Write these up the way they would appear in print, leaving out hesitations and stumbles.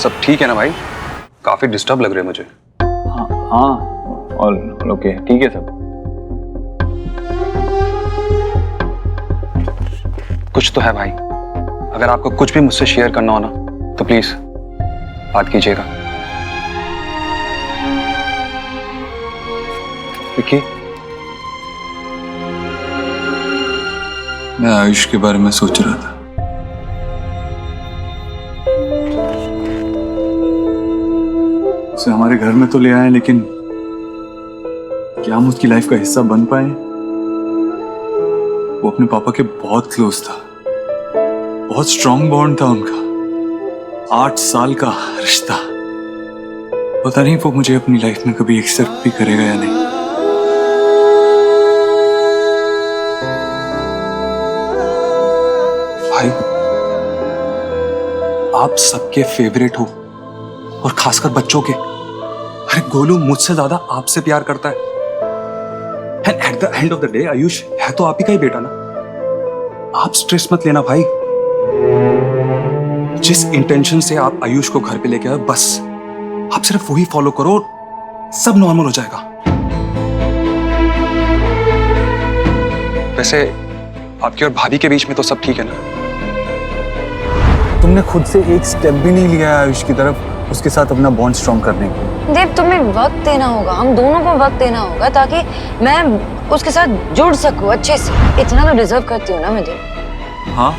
सब ठीक है ना भाई? काफी डिस्टर्ब लग रहे हैं मुझे। हाँ हाँ, ऑल ओके, ठीक है सब। कुछ तो है भाई। अगर आपको कुछ भी मुझसे शेयर करना हो ना तो प्लीज बात कीजिएगा। विक्की, मैं आयुष के बारे में सोच रहा था। उसे हमारे घर में तो ले आए, लेकिन क्या हम उसकी लाइफ का हिस्सा बन पाए? वो अपने पापा के बहुत क्लोज था, बहुत स्ट्रॉन्ग बॉन्ड था उनका, 8 साल का रिश्ता। पता नहीं वो मुझे अपनी लाइफ में कभी एक्सेप्ट भी करेगा या नहीं। भाई आप सबके फेवरेट हो और खासकर बच्चों के। अरे गोलू मुझसे ज्यादा आपसे प्यार करता है। And at the end of the day Ayush है तो आप ही का ही बेटा ना। आप स्ट्रेस मत लेना भाई। जिस इंटेंशन से आप आयुष को घर पे लेके आए बस आप सिर्फ वही फॉलो करो, सब नॉर्मल हो जाएगा। वैसे आपकी और भाभी के बीच में तो सब ठीक है ना? तुमने खुद से एक स्टेप भी नहीं लिया आयुष की तरफ उसके साथ अपना बॉन्ड स्ट्रॉन्ग करने की। देव, तुम्हें वक्त देना होगा, हम दोनों को वक्त देना होगा ताकि मैं उसके साथ जुड़ सकूं अच्छे से। इतना तो डिजर्व करती हूँ ना मैं देव। हाँ,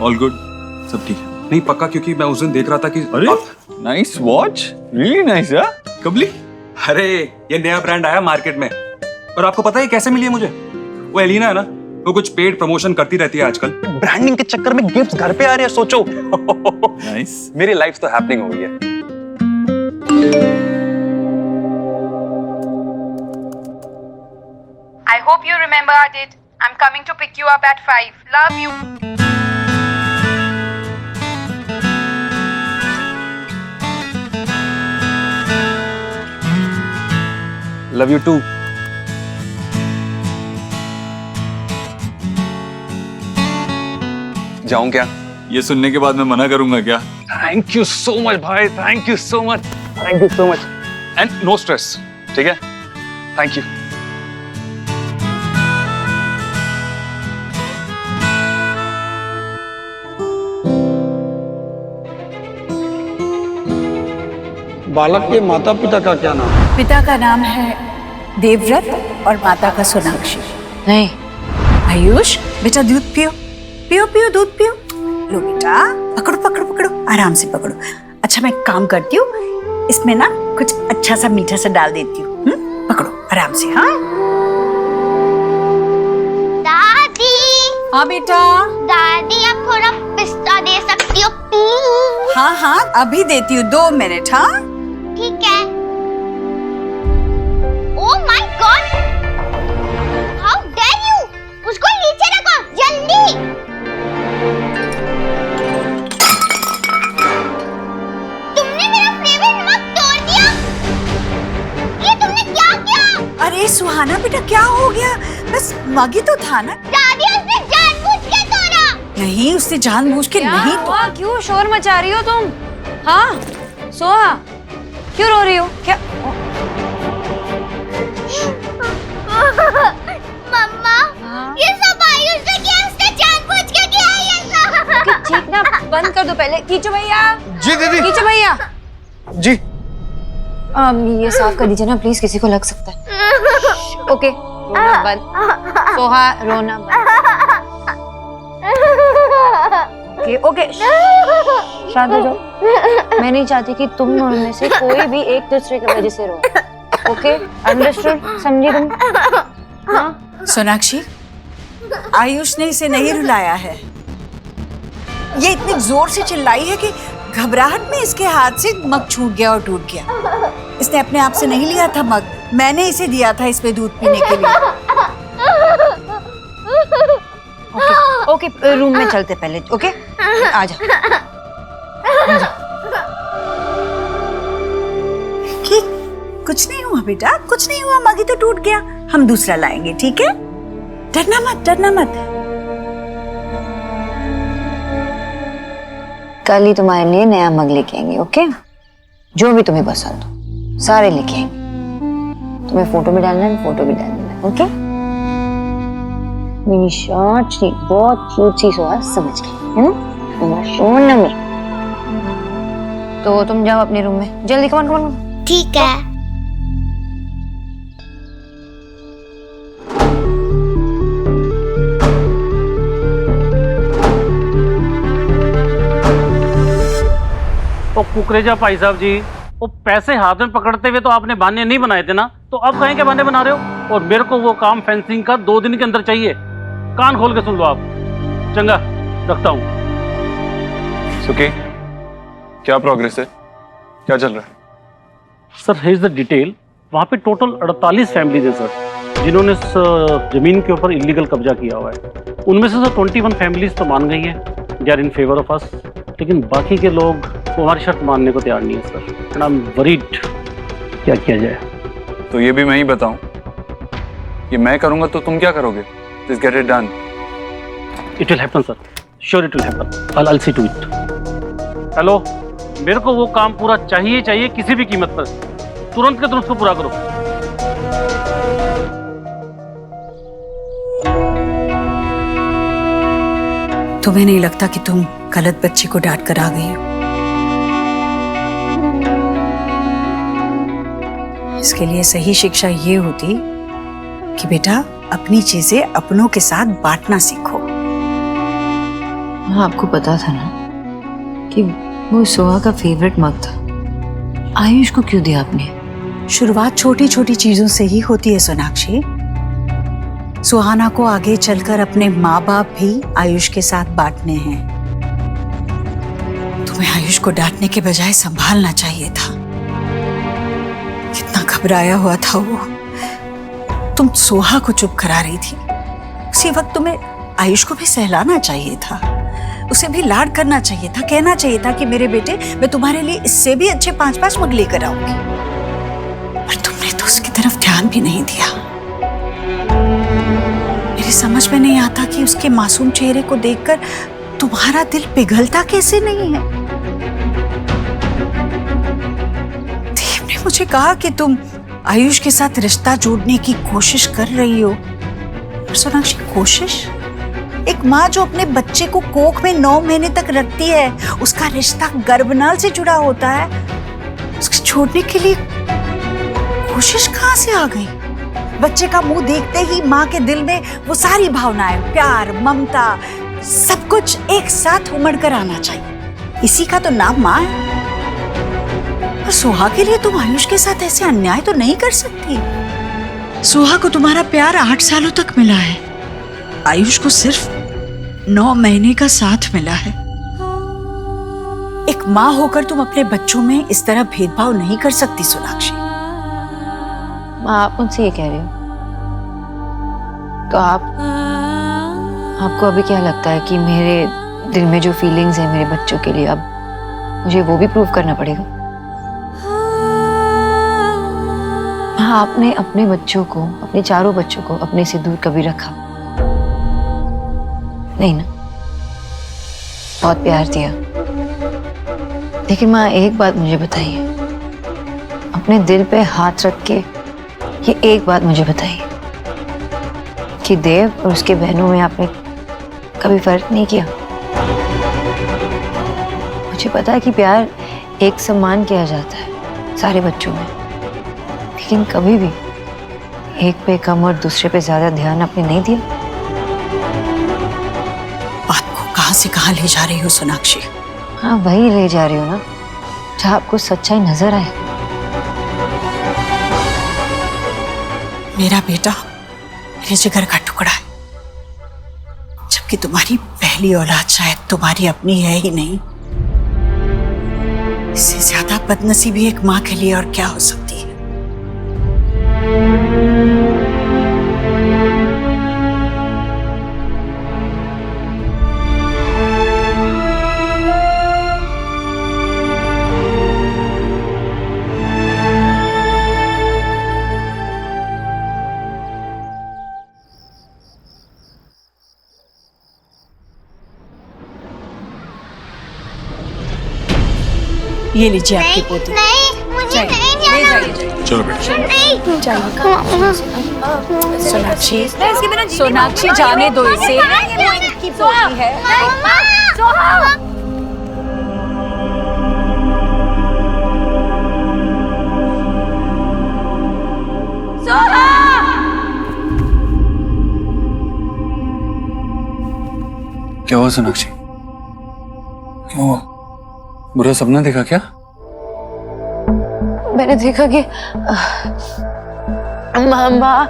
ऑल गुड, सब ठीक है। नहीं पक्का, क्योंकि मैं उस दिन देख रहा था कि नाइस वॉच, रियली नाइस। यार कब ली? अरे ये नया ब्रांड आया मार्केट में। और आपको पता है कैसे मिली है मुझे? वो एलिना है ना, वो कुछ पेड प्रमोशन करती रहती है आजकल। ब्रांडिंग के चक्कर में गिफ्ट्स घर पे आ रहे हैं, सोचो। नाइस। मेरी लाइफ तो हैपनिंग हो गई है। I hope you remembered it. I'm coming to pick you up at 5. Love you. Love you too. जाऊं क्या? ये सुनने के बाद मैं मना करूंगा क्या? थैंक यू सो मच भाई, thank you so much, thank you so much. And no stress, ठीक है? Thank you. बालक के माता पिता का क्या नाम है? पिता का नाम है देवव्रत और माता का सोनाक्षी। नहीं, आयुष बेटा दूध पियो, पियो पियो दूध पियो। लो बेटा, पकड़ो पकड़ो पकड़ो, आराम से पकड़ो। अच्छा मैं एक काम करती हूँ, इसमें ना कुछ अच्छा सा मीठा सा डाल देती हूँ। पकड़ो आराम से। हाँ दादी। हाँ बेटा। दादी आप थोड़ा पिस्ता दे सकती हो प्लीज? हाँ हाँ अभी देती हूँ, 2 मिनट। हाँ ठीक है। Oh my God, how dare you! उसको नीचे रखो जल्दी। तुमने मेरा फेवरेट मग तोड़ दिया। ये तुमने क्या किया? अरे सुहाना बेटा क्या हो गया? बस मग ही तो था ना। दादी उसने जानबूझ के तोड़ा। नहीं उसने जानबूझ के क्या नहीं हुआ? क्यों शोर मचा रही हो तुम? हाँ सोहा, क्यों रो रही हो? क्या? मम्मा, ये सब आयुष ने किया, उसने जानबूझ के किया ये सब। चीखना बंद कर दो पहले। कीचो भैया। जी दीदी। कीचो भैया। जी। ये साफ कर दीजिए ना प्लीज, किसी को लग सकता है। ओके, रोना बंद। सोहा रोना बंद। ओके शांत हो जाओ। मैं नहीं चाहती कि तुम दोनों में से कोई भी एक दूसरे की वजह से रो। Okay, understood? समझी तुम? हाँ? सोनाक्षी, आयुष ने इसे नहीं रुलाया है। ये इतनी जोर से चिल्लाई है कि घबराहट में इसके हाथ से मग छूट गया और टूट गया। इसने अपने आप से नहीं लिया था मग, मैंने इसे दिया था इसमें दूध पीने के लिए। ओके, रूम में चलते पहले। ओके आजा। कुछ नहीं हुआ बेटा, कुछ नहीं हुआ, मग ही तो टूट गया। हम दूसरा लाएंगे, ठीक है? डरना मत, डरना मत। कल ही तुम्हारे लिए नया मग लेके आएंगे, ओके? जो भी तुम्हें पसंद हो सारे लेके आएंगे। तुम्हें फोटो भी डालना है, फोटो भी डालना है, ओके? मेरी शॉर्ट सी बहुत क्यूट सी सुहास समझ गई है ना, तुम्हारा शोर नंबर। तो तुम जाओ अपने रूम में जल्दी, कमान कमान। ठीक है। तो कुकरेजा भाई साहब जी, वो पैसे हाथ में पकड़ते हुए तो आपने बहाने नहीं बनाए थे ना, तो अब कहीं के बहाने बना रहे हो? और मेरे को वो काम फेंसिंग का 2 दिन के अंदर चाहिए। कान खोल के सुन लो आप। चंगा, रखता हूँ। सुखी, क्या प्रोग्रेस है, क्या चल रहा है? Sir hedge the detail. वहाँ पे टोटल 48 फैमिलीज है सर, जिन्होंने इस जमीन के ऊपर इलीगल कब्जा किया हुआ है। उनमें से सर 21 फैमिलीज तो मान गई है, they are in favour of us, लेकिन बाकी के लोग तो हमारी शर्त मानने को तैयार नहीं है sir. And I am worried, क्या किया जाए? तो ये भी मैं ही बताऊं, ये मैं करूंगा तो तुम क्या करोगे? Just get it done. It will happen sir, sure it will happen. I'll see to it. Hello, मेरे को वो काम पूरा चाहिए चाहिए किसी भी कीमत पर। तुरंत के तुरंत उसको पूरा करो। तुम्हें नहीं लगता कि तुम गलत बच्चे को डांट कर आ गई हो? इसके लिए सही शिक्षा ये होती कि बेटा अपनी चीजें अपनों के साथ बांटना सीखो। हाँ, आपको पता था ना कि वो सोहा का फेवरेट मग था। आयुष को क्यों दिया आपने? शुरुआत छोटी छोटी चीजों से ही होती है सोनाक्षी। सुहाना को आगे चलकर अपने माँ बाप भी आयुष के साथ बांटने हैं। तुम्हें आयुष को डांटने के बजाय संभालना चाहिए था। कितना घबराया हुआ था वो। तुम सोहा को चुप करा रही थी, उसी वक्त तुम्हें आयुष को भी सहलाना चाहिए था, उसे भी लाड करना चाहिए था, कहना चाहिए था कि मेरे बेटे, मैं तुम्हारे लिए इससे भी अच्छे 5-5 मग लेकर आऊंगी। पर तुमने तो उसकी तरफ ध्यान भी नहीं दिया। मेरी समझ में नहीं आता कि उसके मासूम चेहरे को देखकर तुम्हारा दिल पिघलता कैसे नहीं है। देव ने मुझे कहा कि तुम आयुष के साथ रिश्ता जोड़ने की कोशिश कर रही हो। पर सोनाक्षी, कोशिश? एक माँ जो अपने बच्चे को कोख में 9 महीने तक रखती है, उसका रिश्ता गर्भनाल से जुड़ा होता है, उसको छोड़ने के लिए कोशिश कहाँ से आ गई? बच्चे का मुंह देखते ही माँ के दिल में वो सारी भावनाएं, प्यार, ममता, सब कुछ एक साथ उमड़ कर आना चाहिए। इसी का तो नाम माँ है। और सोहा के लिए तुम आयुष के साथ ऐसे अन्याय तो नहीं कर सकती। सोहा को तुम्हारा प्यार 8 सालों तक मिला है, आयुष को सिर्फ 9 महीने का साथ मिला है। एक माँ होकर तुम अपने बच्चों में इस तरह भेदभाव नहीं कर सकती सोनाक्षी। माँ, आप मुझसे ये कह रहे हो तो आपको अभी क्या लगता है कि मेरे दिल में जो फीलिंग्स है मेरे बच्चों के लिए, अब मुझे वो भी प्रूव करना पड़ेगा? हाँ, आपने अपने बच्चों को, अपने चारों बच्चों को अपने से दूर कभी रखा नहीं ना? बहुत प्यार दिया। लेकिन माँ, एक बात मुझे बताइए, अपने दिल पे हाथ रख के ये एक बात मुझे बताइए कि देव और उसके बहनों में आपने कभी फर्क नहीं किया? मुझे पता है कि प्यार एक समान किया जाता है सारे बच्चों में, लेकिन कभी भी एक पे कम और दूसरे पे ज्यादा ध्यान आपने नहीं दिया। बात को कहां से कहां ले जा रही हो सोनाक्षी? हाँ, वही ले जा रही हो ना जहाँ आपको सच्चाई नजर आए। मेरा बेटा मेरे जिगर का टुकड़ा है, जबकि तुम्हारी पहली औलाद शायद तुम्हारी अपनी है ही नहीं। इससे ज्यादा बदनसीबी एक माँ के लिए और क्या हो सकती है? ये लीजिए आपकी पोती। नहीं, मुझे नहीं ले जाना। जाइए। चलो बेटा। नहीं सोनाक्षी, सोनाक्षी जाने दो इसे। ये मोहित की पोती है। क्या हुआ सोनाक्षी? क्यों? बुरा सपना देखा क्या? मैंने देखा कि माँ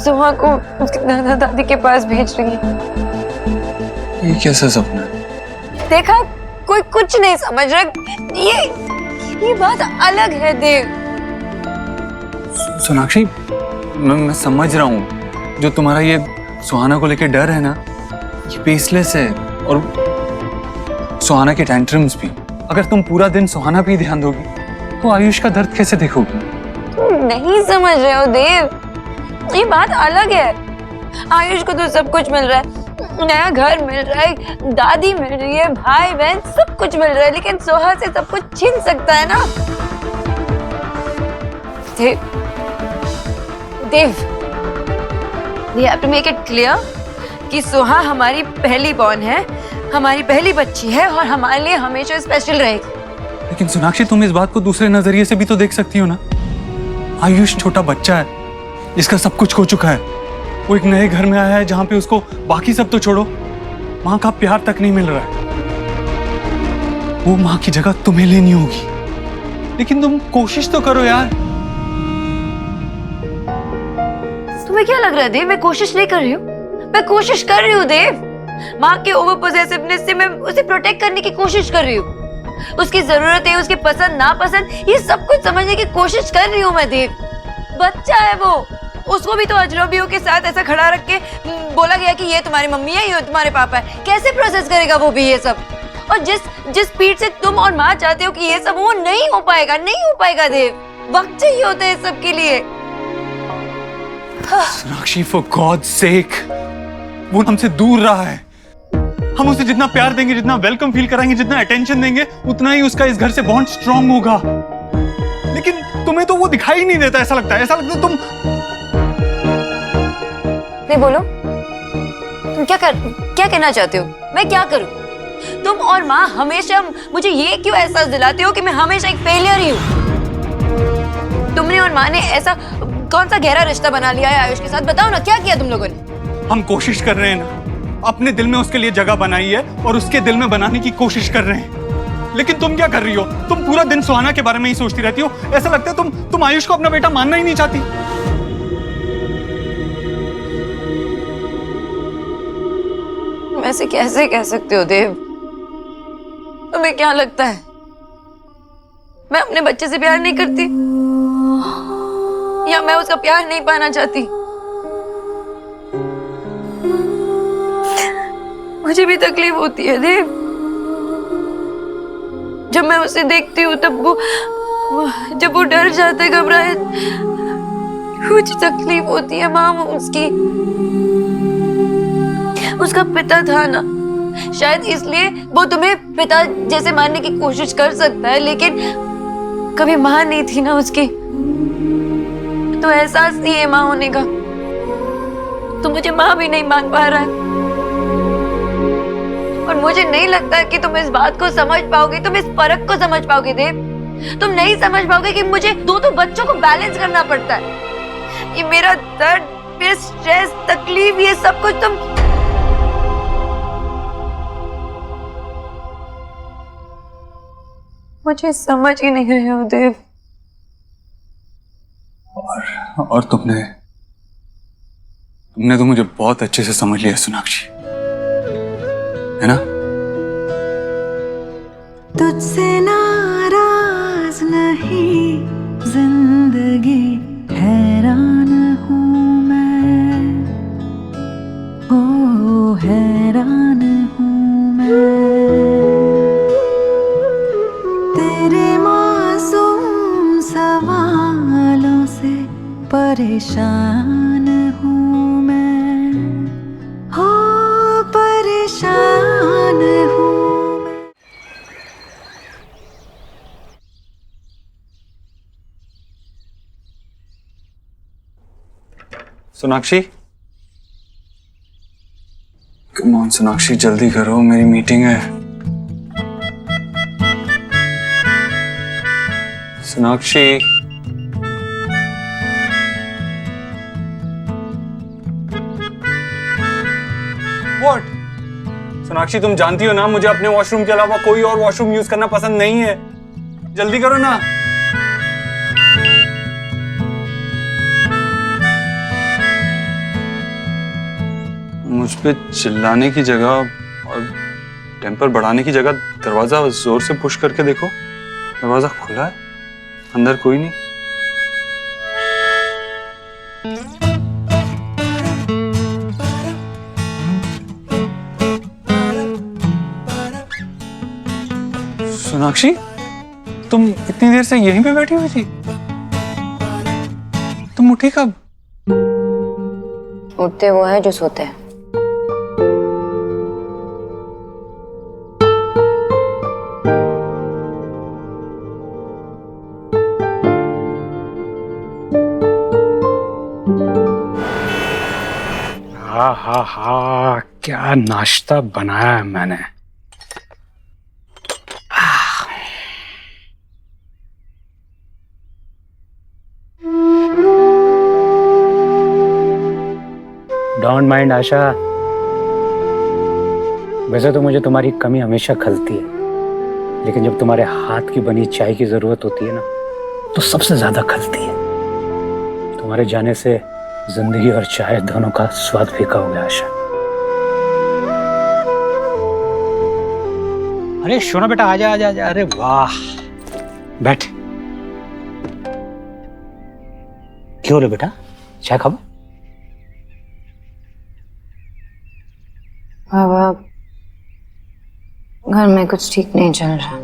सुहा को उसके दादा दादी के पास भेज रही है। ये कैसा सपना है? देखा, कोई कुछ नहीं समझ रहा। ये बात अलग है देव। सोनाक्षी, मैं समझ रहा हूँ जो तुम्हारा ये सुहाना को लेके डर है ना, ये बेसलेस है। और सुहाना के टेंट्रम्स भी। अगर तुम पूरा दिन सुहाना पे ही ध्यान दोगी तो आयुष का दर्द कैसे देखोगी? तुम नहीं समझ रहे हो देव, ये बात अलग है। आयुष को तो सब कुछ मिल रहा है, नया घर मिल रहा है, दादी मिल रही है, भाई बहन सब कुछ मिल रहा है, लेकिन सोहा से सब कुछ छीन सकता है ना। देव, we have to make it clear कि सोहा हमारी पहली बॉर्न है, हमारी पहली बच्ची है और हमारे लिए हमेशा स्पेशल रहेगी। लेकिन सोनाक्षी, तुम इस बात को दूसरे नजरिए से भी तो देख सकती हो ना। आयुष छोटा बच्चा है, जिसका सब कुछ खो चुका है। वो एक नए घर में आया है जहां पे उसको बाकी सब तो छोड़ो, माँ का प्यार तक नहीं मिल रहा है। वो माँ की जगह तुम्हें लेनी होगी, लेकिन तुम कोशिश तो करो यार। तुम्हें क्या लग रहा है देव, मैं कोशिश नहीं कर रही हूँ? मैं कोशिश कर रही हूँ देव। माँ के ओवर पोजेसिवनेस से मैं उसे प्रोटेक्ट करने की कोशिश कर रही हूँ। उसकी जरूरतें, उसकी पसंद नापसंद, ये सब कुछ समझने की कोशिश कर रही हूँ मैं देव। बच्चा है वो, उसको भी तो अजनबियों के साथ ऐसा खड़ा रख के बोला गया कि ये तुम्हारी मम्मी है, ये तुम्हारे पापा है। कैसे प्रोसेस करेगा वो भी ये सब? और जिस स्पीड से तुम और माँ चाहते हो कि ये सब, वो नहीं हो पाएगा, नहीं हो पाएगा देव। वक्त चाहिए होता है सब के लिए। सोनाक्षी, फॉर गॉड्स सेक, वो हमसे दूर रहा है। हम उसे जितना प्यार देंगे, जितना वेलकम फील कराएंगे, जितना अटेंशन देंगे, उतना ही उसका इस घर से बॉन्ड स्ट्रांग होगा। लेकिन तुम्हें तो वो दिखाई नहीं देता। ऐसा लगता है तुम नहीं बोलो, तुम क्या कहना चाहते हो? मैं क्या करूं? तुम और माँ हमेशा मुझे ये क्यों एहसास दिलाते हो कि मैं हमेशा एक फेलियर ही हूँ? तुमने और माँ ने ऐसा कौन सा गहरा रिश्ता बना लिया है आयुष के साथ? बताओ ना, क्या किया तुम लोगों ने? हम कोशिश कर रहे हैं ना, अपने दिल में उसके लिए जगह बनाई है और उसके दिल में बनाने की कोशिश कर रहे हैं। लेकिन तुम क्या कर रही हो? तुम पूरा दिन सुहाना के बारे में ही सोचती रहती हो। ऐसा लगता है तुम आयुष को अपना बेटा मानना ही नहीं चाहती। तुम ऐसे कैसे कह सकते हो देव? तुम्हें क्या लगता है मैं अपने बच्चे से प्यार नहीं करती, या मैं उसका प्यार नहीं पाना चाहती? मुझे भी तकलीफ होती है देव। जब मैं उसे देखती हूँ तब जब वो डर जाता है, घबराए, मुझे तकलीफ होती है। माँ उसकी, उसका पिता था ना, शायद इसलिए वो तुम्हें पिता जैसे मानने की कोशिश कर सकता है, लेकिन कभी माँ नहीं थी ना उसकी, तो एहसास नहीं है माँ होने का। तो मुझे माँ भी नहीं मान पा रहा है, और मुझे नहीं लगता कि तुम इस बात को समझ पाओगे, तुम इस फर्क को समझ पाओगे देव। तुम नहीं समझ पाओगे कि मुझे दो बच्चों को बैलेंस करना पड़ता है। ये मेरा दर्द, मेरा स्ट्रेस, तकलीफ, ये सब कुछ तुम मुझे समझ ही नहीं रहे हो देव। और तुमने तो मुझे बहुत अच्छे से समझ लिया सोनाक्षी, है ना? तुझसे नाराज नहीं जिंदगी, हैरान हूँ मैं, ओ हैरान हूँ मैं, तेरे मासूम सवालों से परेशान हूँ मैं, हो परेशान हूँ। सोनाक्षी, कम ऑन सोनाक्षी, जल्दी करो, मेरी मीटिंग है। सोनाक्षी, व्हाट? सोनाक्षी, तुम जानती हो ना मुझे अपने वॉशरूम के अलावा कोई और वॉशरूम यूज करना पसंद नहीं है। जल्दी करो ना। मुझ पे चिल्लाने की जगह और टेम्पर बढ़ाने की जगह दरवाजा जोर से पुश करके देखो। दरवाजा खुला है, अंदर कोई नहीं। सोनाक्षी, तुम इतनी देर से यहीं पे बैठी हुई थी? तुम उठी कब? उठते वो है जो सोते हैं। हा क्या नाश्ता बनाया है मैंने। डोंट माइंड आशा, वैसे तो मुझे तुम्हारी कमी हमेशा खलती है, लेकिन जब तुम्हारे हाथ की बनी चाय की जरूरत होती है ना, तो सबसे ज्यादा खलती है। तुम्हारे जाने से जिंदगी और चाय दोनों का स्वाद फीका हो गया आशा। अरे शोना बेटा, आजा आजा आजा। अरे वाह, बैठ। क्यों रे बेटा, चाय खाओ? बाबा, घर में कुछ ठीक नहीं चल रहा।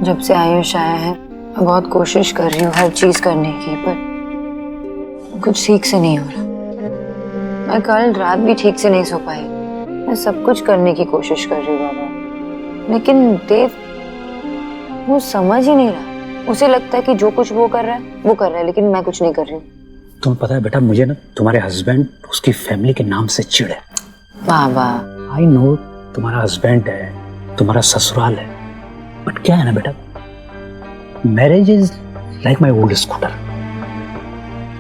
जब से आयुष आया है मैं बहुत कोशिश कर रही हूँ हर चीज करने की, पर कुछ ठीक से नहीं हो रहा। मैं कल रात भी ठीक से नहीं सो पाई। मैं सब कुछ करने की कोशिश कर रही हूँ बाबा, लेकिन देव वो समझ ही नहीं रहा। उसे लगता है कि जो कुछ वो कर रहा है वो कर रहा है, लेकिन मैं कुछ नहीं कर रही हूँ। तुम्हें पता है बेटा, मुझे ना तुम्हारे हस्बैंड उसकी फैमिली के नाम से चिढ़ है। बाबा, आई नो तुम्हारा हस्बैंड है, तुम्हारा ससुराल है, बट क्या है ना बेटा, marriage is like my old scooter.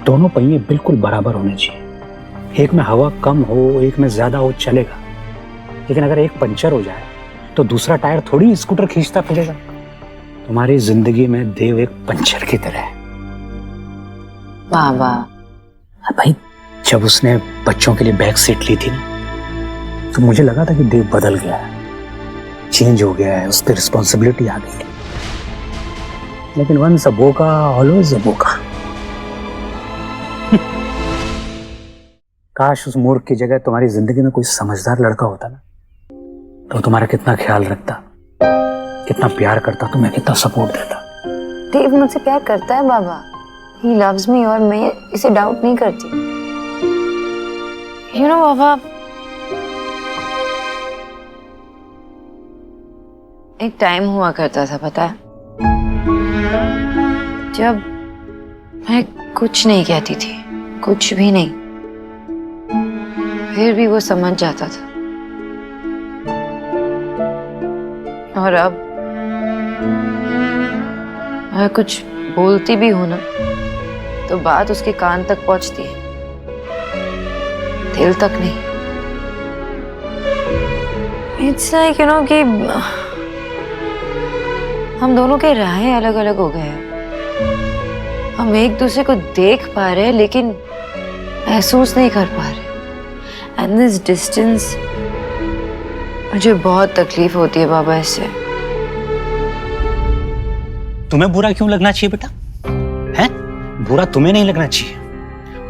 दोनों पहिए बिल्कुल बराबर होने चाहिए। एक में हवा कम हो, एक में ज्यादा हो, चलेगा, लेकिन अगर एक पंचर हो जाए तो दूसरा टायर थोड़ी स्कूटर खींचता फिरेगा। तुम्हारी जिंदगी में देव एक पंचर की तरह है बाबा। भाई, जब उसने बच्चों के लिए बैक सीट ली थी ना, तो मुझे लगा था कि देव बदल गया है, चेंज हो गया है, उस पर रिस्पॉन्सिबिलिटी आ गई है। लेकिन वंस अ बोका ऑलवेज अ बोका। काश उस मूर्ख की जगह तुम्हारी जिंदगी में कोई समझदार लड़का होता ना, तो तुम्हारा कितना ख्याल रखता, कितना प्यार करता, तुम्हें कितना सपोर्ट देता। देव मुझसे प्यार करता है बाबा, ही लव्स मी, और मैं इसे डाउट नहीं करती। यू नो बाबा, एक टाइम हुआ करता था पता है, जब मैं कुछ नहीं कहती थी, कुछ भी नहीं, फिर भी वो समझ जाता था। और अब मैं कुछ बोलती भी हूं ना, तो बात उसके कान तक पहुंचती है, दिल तक नहीं। इट्स लाइक यू नो कि हम दोनों के राहें अलग अलग हो गए हैं। हम एक दूसरे को देख पा रहे हैं, लेकिन महसूस नहीं कर पा रहे। एंड दिस डिस्टेंस, मुझे बहुत तकलीफ होती है बाबा इससे। तुम्हें बुरा क्यों लगना चाहिए बेटा? हैं? बुरा तुम्हें नहीं लगना चाहिए,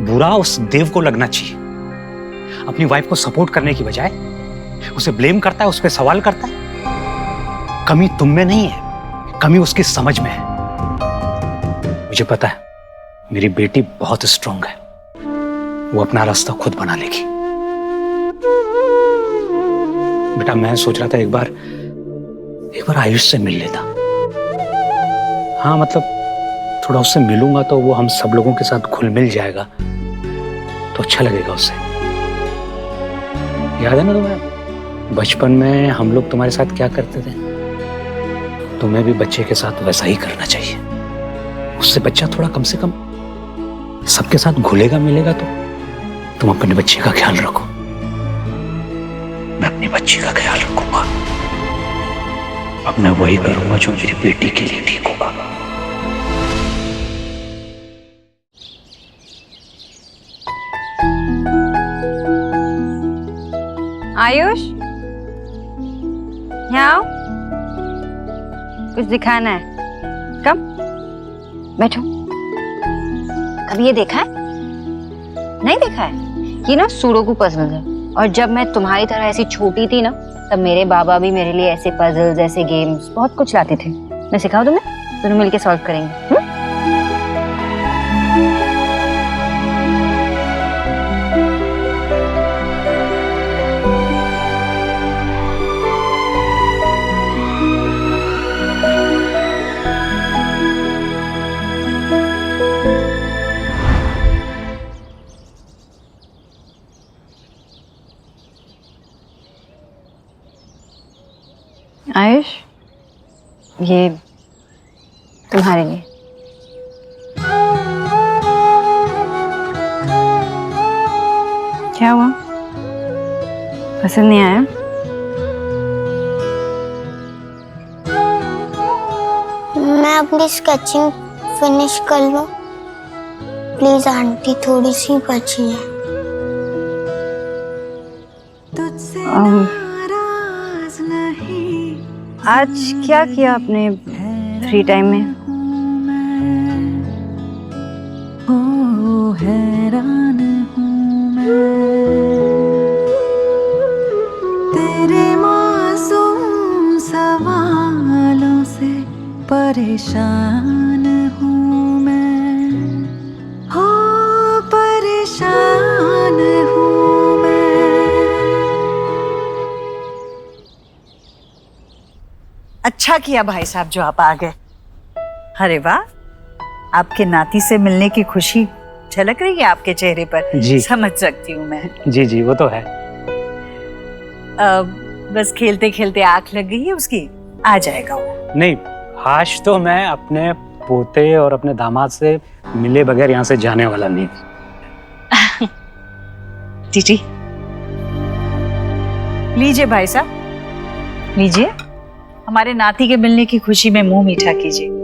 बुरा उस देव को लगना चाहिए। अपनी वाइफ को सपोर्ट करने की बजाय उसे ब्लेम करता है, उस पर सवाल करता है। कमी तुम में नहीं है, कमी उसकी समझ में है। मुझे पता है मेरी बेटी बहुत स्ट्रांग है, वो अपना रास्ता खुद बना लेगी। बेटा, मैं सोच रहा था एक बार आयुष से मिल लेता। हाँ मतलब थोड़ा उससे मिलूंगा तो वो हम सब लोगों के साथ घुल मिल जाएगा, तो अच्छा लगेगा उससे। याद है ना तुम्हें बचपन में हम लोग तुम्हारे साथ क्या करते थे? तुम्हें भी बच्चे के साथ वैसा ही करना चाहिए। उससे बच्चा थोड़ा कम से कम सबके साथ घुलेगा मिलेगा। तो तुम अपने बच्चे का ख्याल रखो, मैं अपनी बच्ची का ख्याल रखूंगा। अब मैं वही करूंगा जो मेरी बेटी के लिए ठीक होगा। आयुष, यहाँ आओ, कुछ दिखाना है। कम बैठो। कभी ये देखा है? नहीं देखा है? ये ना सुडोकू पजल है, और जब मैं तुम्हारी तरह ऐसी छोटी थी ना, तब मेरे बाबा भी मेरे लिए ऐसे पजल्स, ऐसे गेम्स बहुत कुछ लाते थे। मैं सिखाऊं तुम्हें? दोनों मिलके सॉल्व करेंगे। आयुष, ये तुम्हारे लिए। क्या हुआ? पसंद नहीं आया? मैं अपनी स्केचिंग फिनिश कर लूं? प्लीज आंटी, थोड़ी सी बची है। आज क्या किया आपने फ्री टाइम में? हैरान हूँ मैं, तेरे मासूम सवालों से परेशान हूँ मैं, हो परेशान हूँ मैं। अच्छा किया भाई साहब जो आप आ गए। अरे वाह, आपके नाती से मिलने की खुशी झलक रही है आपके चेहरे पर। जी समझ सकती हूँ मैं। जी जी, वो तो है। बस खेलते खेलते आंख लग गई है उसकी, आ जाएगा वो। नहीं, आज तो मैं अपने पोते और अपने दामाद से मिले बगैर यहाँ से जाने वाला नहीं। जी लीजिए भाई साहब, लीजिए। हमारे नाती के मिलने की खुशी में मुंह मीठा कीजिए।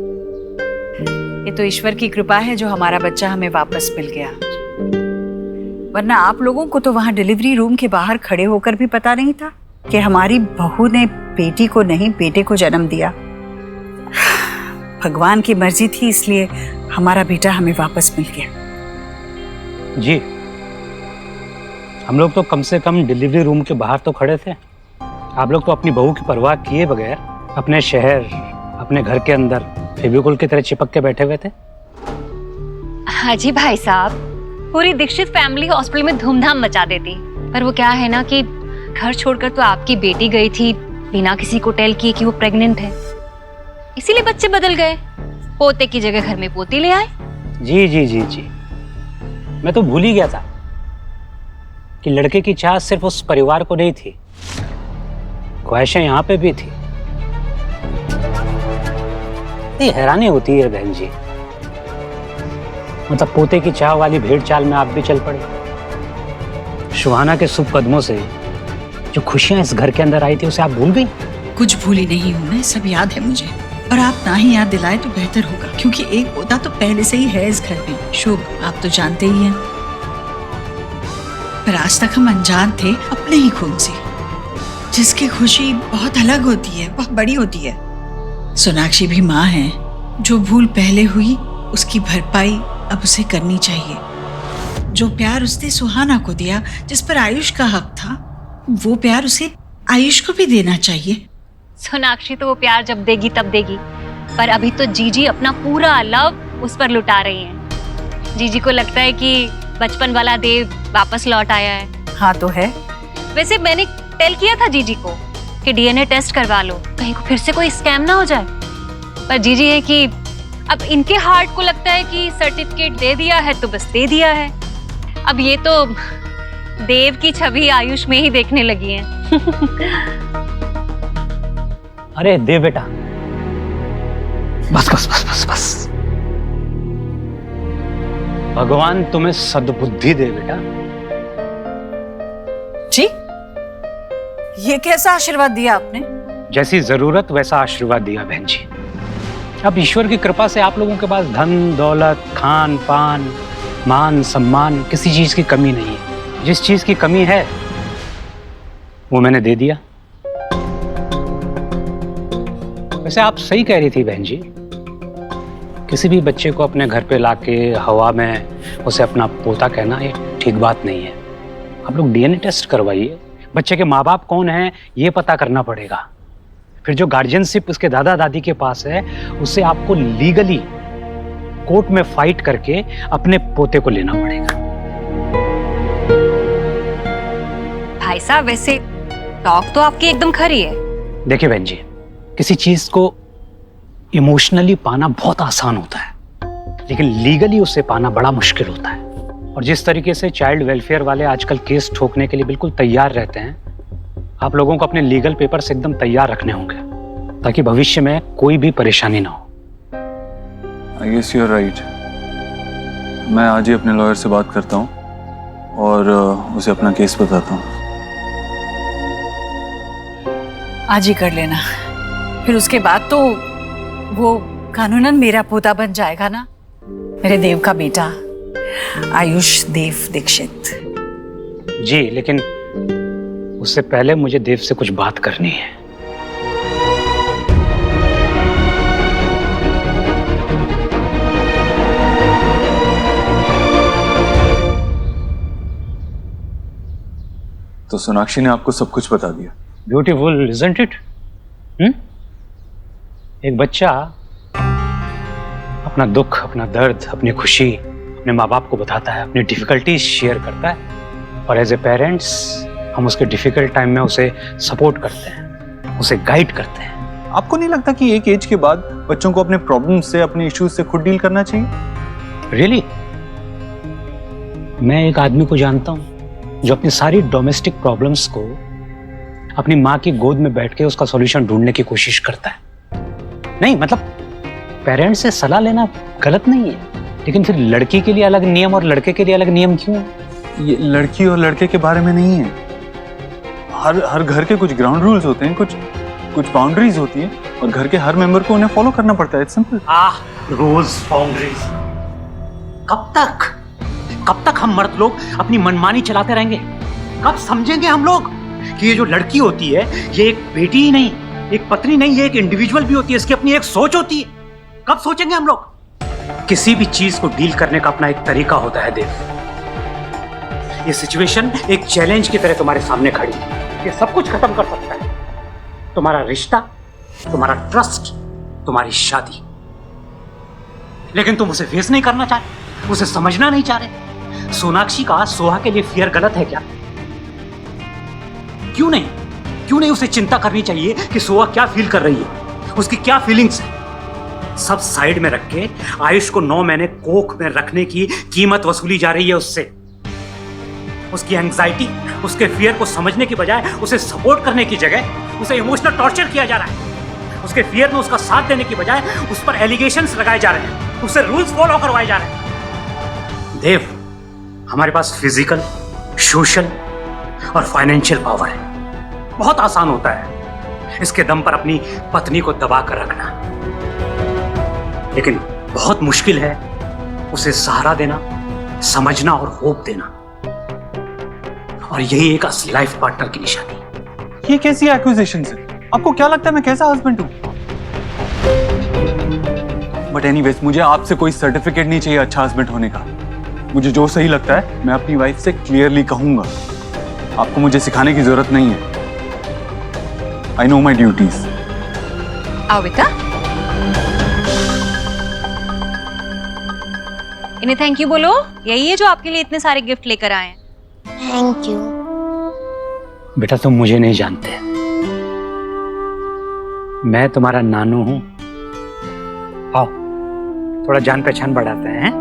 ये तो ईश्वर की कृपा है जो हमारा बच्चा हमें वापस मिल गया, वरना आप लोगों को तो वहां डिलीवरी रूम के बाहर खड़े होकर भी पता नहीं था कि हमारी बहू ने बेटी को नहीं बेटे को जन्म दिया। भगवान की मर्जी थी, इसलिए हमारा बेटा हमें वापस मिल गया। जी, हम लोग तो कम से कम डिलीवरी रूम के बाहर तो खड़े थे। आप लोग तो अपनी बहू की परवाह किए बगैर अपने शहर, अपने घर के अंदर फेविकोल की तरह चिपक के बैठे हुए थे। हाँ जी भाई साहब, पूरी दीक्षित फैमिली हॉस्पिटल में धूमधाम मचा देती, पर वो क्या है ना कि घर छोड़कर तो आपकी बेटी गई थी बिना किसी को टेल किए कि वो प्रेग्नेंट है, इसीलिए बच्चे बदल गए। पोते की जगह घर में पोती ले आए। जी जी जी जी, मैं तो भूल ही गया था कि लड़के की चाह सिर्फ उस परिवार को नहीं थी, ख्वाहिशें यहाँ पे भी थी। ये हैरानी होती है बहन जी, मतलब पोते की चाह वाली भेड़ चाल में आप भी चल पड़े। सुहाना के शुभ कदमों से जो खुशियां इस घर के अंदर आई थी उसे आप भूल गई। कुछ भूली नहीं हूँ मैं, सब याद है मुझे, और आप ना ही याद दिलाए तो बेहतर होगा, क्योंकि एक पोता तो पहले से ही है इस घर में। शुभ आप तो जानते ही हैं, पर आज तक हम अनजान थे अपने ही खून से, जिसकी खुशी बहुत अलग होती है, बहुत बड़ी होती है। सोनाक्षी भी माँ है, जो भूल पहले हुई उसकी भरपाई अब उसे करनी चाहिए। जो प्यार उसने सुहाना को दिया, जिस पर आयुष का हक था, वो प्यार उसे आयुष को भी देना चाहिए। सोनाक्षी तो वो प्यार जब देगी तब देगी, पर अभी तो जीजी अपना पूरा लव उस पर लुटा रही हैं। जीजी को लगता है कि बचपन वाला देव वापस लौट आया है। हाँ तो है। वैसे मैंने टेल किया था जीजी को कि डीएनए टेस्ट करवा लो, कहीं को फिर से कोई स्कैम ना हो जाए, पर जीजी है कि अब इनके हार्ट को लगता है कि सर्टिफिकेट दे दिया है तो बस दे दिया है। अब ये तो देव की छवि आयुष में ही देखने लगी हैं। अरे देव बेटा, बस बस बस बस बस। भगवान तुम्हें सद्बुद्धि दे बेटा। जी, ये कैसा आशीर्वाद दिया आपने? जैसी जरूरत वैसा आशीर्वाद दिया बहन जी। अब ईश्वर की कृपा से आप लोगों के पास धन दौलत, खान पान, मान सम्मान, किसी चीज की कमी नहीं है। जिस चीज की कमी है वो मैंने दे दिया। वैसे आप सही कह रही थी बहन जी, किसी भी बच्चे को अपने घर पे लाके हवा में उसे अपना पोता कहना ये ठीक बात नहीं है। आप लोग डीएनए टेस्ट करवाइए, बच्चे के माँ बाप कौन हैं ये पता करना पड़ेगा। फिर जो गार्जियनशिप उसके दादा दादी के पास है उसे आपको लीगली कोर्ट में फाइट करके अपने पोते को लेना पड़ेगा। भाई साहब वैसे टॉक तो आपकी एकदम खरी है। देखिए बहन जी, किसी चीज को इमोशनली पाना बहुत आसान होता है, लेकिन लीगली उसे पाना बड़ा मुश्किल होता है। और जिस तरीके से चाइल्ड वेलफेयर वाले आजकल केस ठोकने के लिए बिल्कुल तैयार रहते हैं, आप लोगों को अपने लीगल पेपर्स एकदम तैयार रखने होंगे ताकि भविष्य में कोई भी परेशानी ना हो। I guess you are right. मैं आज ही अपने लॉयर से बात करता हूँ और उसे अपना केस बताता हूँ। आज ही कर लेना, फिर उसके बाद तो वो कानूनन मेरा पोता बन जाएगा ना, मेरे देव का बेटा आयुष देव दीक्षित। जी, लेकिन उससे पहले मुझे देव से कुछ बात करनी है। तो सोनाक्षी ने आपको सब कुछ बता दिया। Beautiful isn't it? एक बच्चा अपना दुख, अपना दर्द, अपनी खुशी अपने माँ बाप को बताता है, अपनी डिफिकल्टीज शेयर करता है, और एज ए पेरेंट्स हम उसके डिफिकल्ट टाइम में उसे सपोर्ट करते हैं, उसे गाइड करते हैं। आपको नहीं लगता कि एक एज के बाद बच्चों को अपने प्रॉब्लम से, अपने इश्यूज से खुद डील करना चाहिए? रियली? मैं एक आदमी को जानता हूं जो अपनी सारी डोमेस्टिक प्रॉब्लम्स को अपनी माँ की गोद में बैठ के उसका सॉल्यूशन ढूंढने की कोशिश करता है। नहीं मतलब पेरेंट्स से सलाह लेना गलत नहीं है, लेकिन फिर लड़की के लिए अलग नियम और लड़के के लिए अलग नियम क्यों? ये लड़की और लड़के के बारे में नहीं है। हर घर के कुछ ग्राउंड रूल्स होते हैं, कुछ बाउंड्रीज होती है, और घर के हर मेंबर को उन्हें फॉलो करना पड़ता है। It's simple. रूल्स बाउंड्रीज कब तक हम मर्द लोग अपनी मनमानी चलाते रहेंगे? कब समझेंगे हम लोग कि ये जो लड़की होती है ये एक बेटी ही नहीं, एक पत्नी नहीं, ये एक इंडिविजुअल भी होती है, इसकी अपनी एक सोच होती है। कब सोचेंगे हम लोग? किसी भी चीज को डील करने का अपना एक तरीका होता है देव। ये सिचुएशन एक चैलेंज की तरह तुम्हारे सामने खड़ी है, ये सब कुछ खत्म कर सकता है। तुम्हारा रिश्ता, तुम्हारा ट्रस्ट, तुम्हारी शादी। लेकिन तुम उसे फेस नहीं करना चाह रहे, उसे समझना नहीं चाह रहे। सोनाक्षी का सोहा के लिए फियर गलत है क्या? क्यों नहीं उसे चिंता करनी चाहिए कि सोहा क्या फील कर रही है, उसकी क्या फीलिंग्स है। सब साइड में रख के आयुष को 9 महीने कोख में रखने की कीमत वसूली जा रही है उससे। उसकी एंग्जाइटी, उसके फियर को समझने की बजाय उसे सपोर्ट करने की जगह उसे इमोशनल टॉर्चर किया जा रहा है। उसके फियर में उसका साथ देने की बजाय उस पर एलिगेशंस लगाए जा रहे हैं, उससे रूल्स फॉलो करवाए जा रहे हैं। देव, हमारे पास फिजिकल, सोशल और फाइनेंशियल पावर है। बहुत आसान होता है इसके दम पर अपनी पत्नी को दबा कर रखना, लेकिन बहुत मुश्किल है उसे सहारा देना, समझना और होप देना। और यही एक असली लाइफ पार्टनर की निशानी। ये कैसी एक्यूजेशंस है? आपको क्या लगता है मैं कैसा हस्बैंड हूं? बट एनीवेज, मुझे आपसे कोई सर्टिफिकेट नहीं चाहिए अच्छा हस्बैंड होने का। मुझे जो सही लगता है मैं अपनी वाइफ से क्लियरली कहूंगा। आपको मुझे सिखाने की जरूरत नहीं है। I know my duties. आओ बेटा, इन्हें थैंक यू बोलो। यही है जो आपके लिए इतने सारे गिफ्ट लेकर आए हैं। Thank you. बेटा तुम मुझे नहीं जानते, मैं तुम्हारा नानू हूं। आओ थोड़ा जान पहचान बढ़ाते हैं।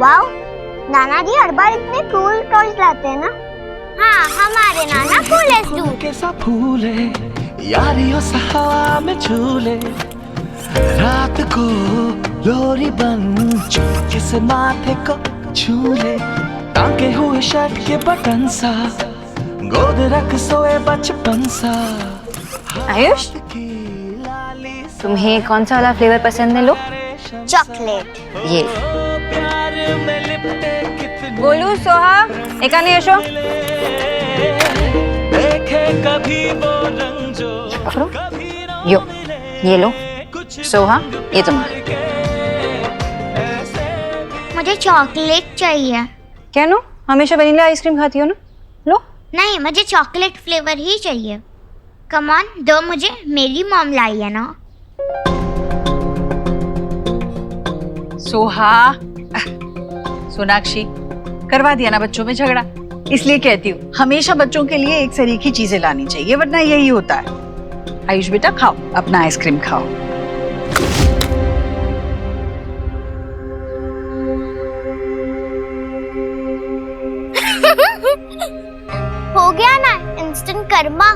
वाओ, नाना जी हर बार इतने कूल टॉयज लाते हैं ना। हाँ, हमारे नाना कूलेस्ट डूड। कैसा फूल है यारियों सा हवा में झूले, रात को लोरी बन चुपके से माथे को छूले, टांगे हुए शर्ट के बटन सा गोद रख सोए बचपन सा। आयुष, तुम्हें कौन सा वाला फ्लेवर पसंद है? लो चॉकलेट। ये गोलू, सोहा, एक आने यशो, देखे कभी वो रंग जो पकड़ो, यो, ये लो, सोहा, ये तुम्हारा। मुझे चॉकलेट चाहिए। क्या नो, हमेशा वनीला आइसक्रीम खाती हो ना? लो। नहीं, मुझे चॉकलेट फ्लेवर ही चाहिए। कम ऑन, दो मुझे, मेरी मॉम लाई है ना। सोहा, सोनाक्षी, करवा दिया ना बच्चों में झगड़ा। इसलिए कहती हूँ हमेशा बच्चों के लिए एक सरीख ही चीजें लानी चाहिए, वरना यही होता है। आयुष बेटा खाओ, अपना आइसक्रीम खाओ। हो गया ना इंस्टेंट कर्मा।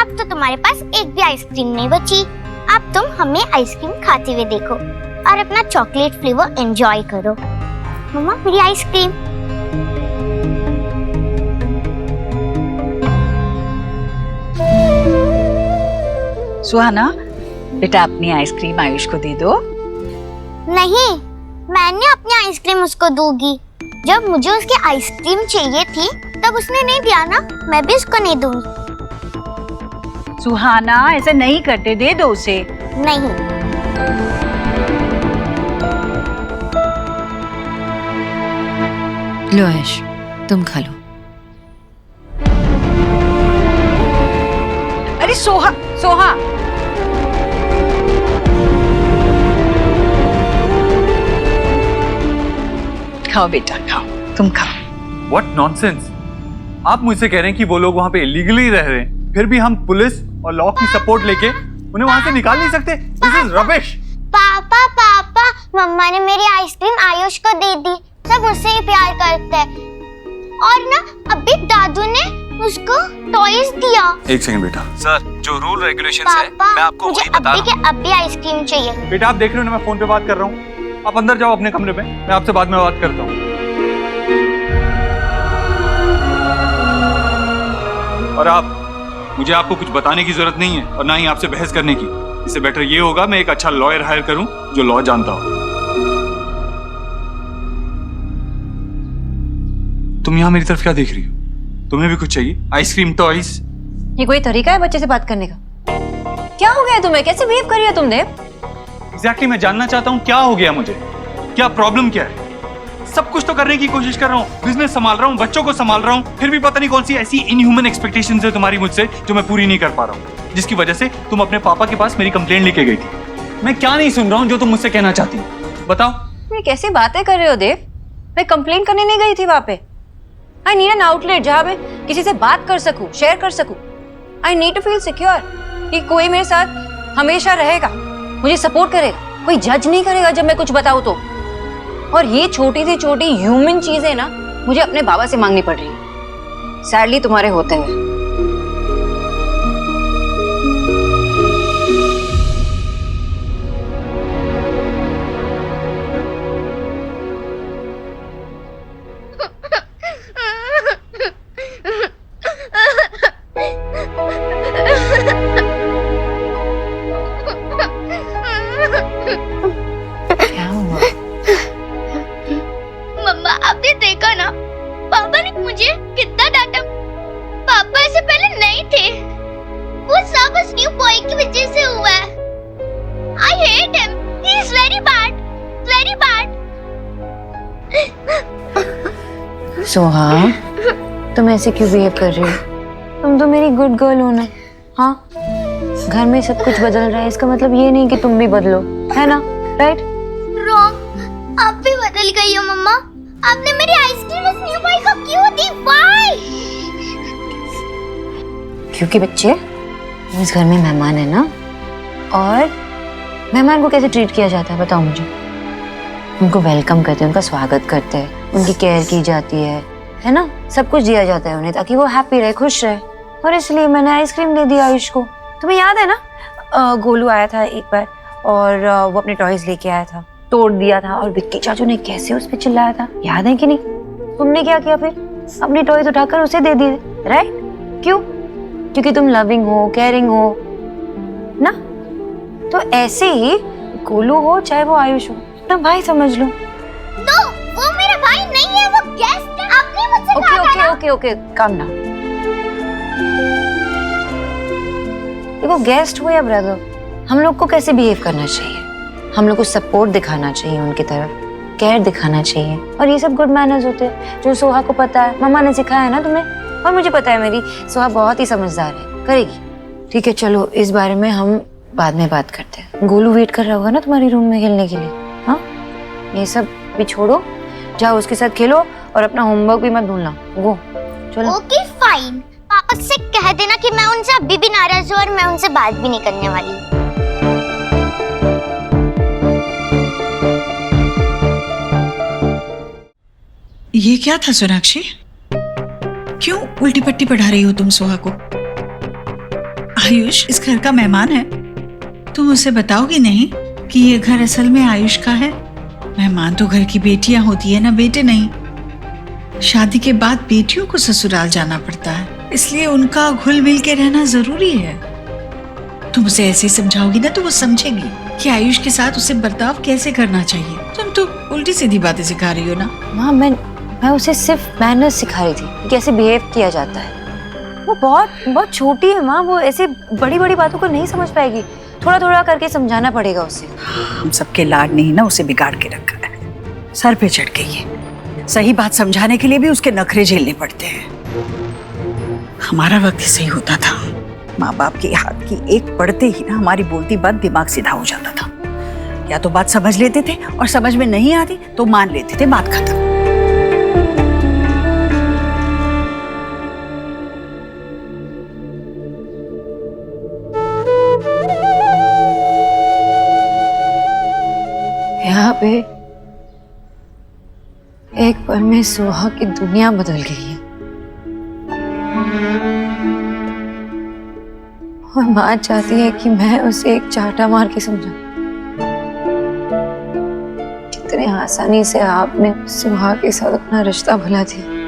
अब तो तुम्हारे पास एक भी आइसक्रीम नहीं बची। अब तुम हमें आइसक्रीम खाते हुए देखो और अपना चॉकलेट फ्लेवर एंजॉय करो। मम्मा, मेरी आइसक्रीम। सुहाना बेटा, अपनी आइसक्रीम आयुष को दे दो। नहीं, मैंने अपनी आइसक्रीम उसको दूंगी। जब मुझे उसकी आइसक्रीम चाहिए थी तब उसने नहीं दिया ना, मैं भी उसको नहीं दूंगी। सुहाना, ऐसे नहीं करते, दे दो उसे। नहीं। लो आयुष, तुम खा लो। अरे सोहा, सोहा, खाओ बेटा, खाओ, तुम खाओ। What nonsense! आप मुझसे कह रहे हैं कि वो लोग वहां पे इलीगली रह रहे हैं, फिर भी हम पुलिस और लॉ की सपोर्ट लेके उन्हें वहां से निकाल नहीं सकते? This is rubbish. पापा, पापा, मम्मा ने मेरी आइसक्रीम आयुष को दे दी। सब उससे ही प्यार करते हैं। और ना, अभी दादू ने उसको टॉयज दिया। एक सेकंड बेटा। सर, जो रूल रेगुलेशंस है मैं आपको मुझे वही बता अभी रहा हूँ। के अभी आइसक्रीम चाहिए। बेटा, आप देख रहे हो ना मैं फोन पे बात कर रहा हूँ। आप अंदर जाओ अपने कमरे में, मैं आपसे बाद में बात करता हूँ। और मुझे आपको कुछ बताने की जरूरत नहीं है और ना ही आपसे बहस करने की। इससे बेटर ये होगा मैं एक अच्छा लॉयर हायर करूं जो लॉ जानता हो। तुम यहाँ मेरी तरफ क्या देख रही हो? तुम्हें भी कुछ चाहिए? Ice cream, toys? ये कोई तरीका है बच्चे से बात करने का? क्या हो गया तुम्हें? कैसे बिहेव कर रही हो तुम देव? एग्जैक्टली मैं जानना चाहता हूँ क्या हो गया मुझे, क्या प्रॉब्लम क्या है? सब कुछ तो करने की कोशिश कर रहा हूँ, बिजनेस संभाल रहा हूँ, बच्चों को संभाल रहा हूँ, फिर भी पता नहीं कौन सी ऐसी इनह्यूमन एक्सपेक्टेशंस है तुम्हारी मुझसे जो मैं पूरी नहीं कर पा रहा हूँ, जिसकी वजह से तुम अपने पापा के पास मेरी कंप्लेंट लेके गई थी। मैं क्या नहीं सुन रहा हूँ जो तुम मुझसे कहना चाहती हो, बताओ। ये कैसी बातें कर रहे हो देव? मैं कंप्लेन करने नहीं गई थी वहां पे। आई नीड एन आउटलेट जहां मैं किसी से बात कर सकूं, शेयर कर सकूं। I need to feel secure कि कोई मेरे साथ हमेशा रहेगा, मुझे सपोर्ट करेगा, कोई जज नहीं करेगा जब मैं कुछ बताऊं तो। और ये छोटी सी छोटी ह्यूमन चीजें ना मुझे अपने बाबा से मांगनी पड़ रही है, सैडली तुम्हारे होते हुए। मम्मा, आपने देखा ना पापा ने मुझे कितना डांटा। पापा ऐसे पहले नहीं थे। वो सब उस न्यू बॉय की वजह से हुआ है। I hate him. He is very bad. Very bad. Soha, तुम ऐसे क्यों बिहेव कर रही हो? तुम तो मेरी गुड गर्ल हो ना। हाँ, घर में सब कुछ बदल रहा है, इसका मतलब ये नहीं कि तुम भी बदलो, है ना? राइट? रॉन्ग। आप भी बदल गई हो मम्मा। आपने मेरी आइसक्रीम उस न्यू बॉय को क्यों दी? Why? क्योंकि बच्चे, इस घर में मेहमान है ना, और मेहमान को कैसे ट्रीट किया जाता है बताओ मुझे। उनको वेलकम करते हैं, उनका स्वागत करते हैं, उनकी केयर की जाती है ना, सब कुछ दिया जाता है उन्हें ताकि वो हैप्पी रहे, खुश रहे। और इसलिए मैंने आइसक्रीम दे दी आयुष को। तुम्हें याद है ना, गोलू आया था एक बार और वो अपने टॉयज लेके आया था, तोड़ दिया था और विक्की चाचू ने कैसे उस पर चिल्लाया था, याद है कि नहीं? तुमने क्या किया फिर? अपनी टॉयज उठाकर उसे दे दिए, राइट? क्यों? क्योंकि तुम लविंग हो, केयरिंग हो ना। तो ऐसे ही गोलू हो चाहे वो आयुष हो, अपना भाई समझ लो। तो वो मेरा भाई नहीं है, वो गेस्ट है। आपने मुझसे okay okay okay okay, calm down. देखो, गेस्ट हो या ब्रदर, हम लोग को कैसे बिहेव करना चाहिए? हम लोग को सपोर्ट दिखाना चाहिए, उनकी तरफ केयर दिखाना चाहिए, और ये सब गुड मैनर्स होते हैं जो सोहा को पता है। मम्मा ने सिखाया है ना तुम्हें, और मुझे पता है मेरी सोहा बहुत ही समझदार है, करेगी। ठीक है, चलो इस बारे में हम बाद में बात करते हैं। गोलू वेट कर रहा होगा ना तुम्हारी रूम में खेलने के लिए। हाँ, ये सब भी छोड़ो, जाओ उसके साथ खेलो और अपना होमवर्क भी मत भूलना। गो, चलो। ओके फाइन, पापा से कह देना कि मैं उनसे अभी भी नाराज हूँ और मैं उनसे बात भी नहीं करने वाली। ये क्या था सोनाक्षी? क्यों उल्टी पट्टी पढ़ा रही हो तुम सोहा को? आयुष इस घर का मेहमान है, तुम उसे बताओगी नहीं कि ये घर असल में आयुष का है? मेहमान तो घर की बेटियां होती है ना, बेटे नहीं। शादी के बाद बेटियों को ससुराल जाना पड़ता है, इसलिए उनका घुल मिल के रहना जरूरी है। तुम उसे ऐसे समझाओगी ना तो वो समझेगी कि आयुष के साथ उसे बर्ताव कैसे करना चाहिए। तुम तो उल्टी सीधी बातें सिखा रही हो ना। माँ, मैं उसे सिर्फ मैनर्स सिखा रही थी, कैसे बिहेव किया जाता है। वो बहुत छोटी है माँ, वो ऐसे बड़ी बड़ी बातों को नहीं समझ पाएगी। थोड़ा थोड़ा करके समझाना पड़ेगा उसे। हम सबके लाड ने ही ना उसे बिगाड़ के रखा है, सर पे चढ़ गई है। सही बात समझाने के लिए भी उसके नखरे झेलने पड़ते हैं। हमारा वक्त ही सही होता था, माँ बाप के हाथ की एक पढ़ते ही ना हमारी बोलती बात दिमाग सीधा हो जाता था। या तो बात समझ लेते थे और समझ में नहीं आती तो मान लेते थे, बात खत्म। यहाँ पे एक पल में सोहा की दुनिया बदल गई है, और माँ चाहती है कि मैं उसे एक चांटा मार के समझाऊं। कितने आसानी से आपने सोहा के साथ अपना रिश्ता भुला दिया।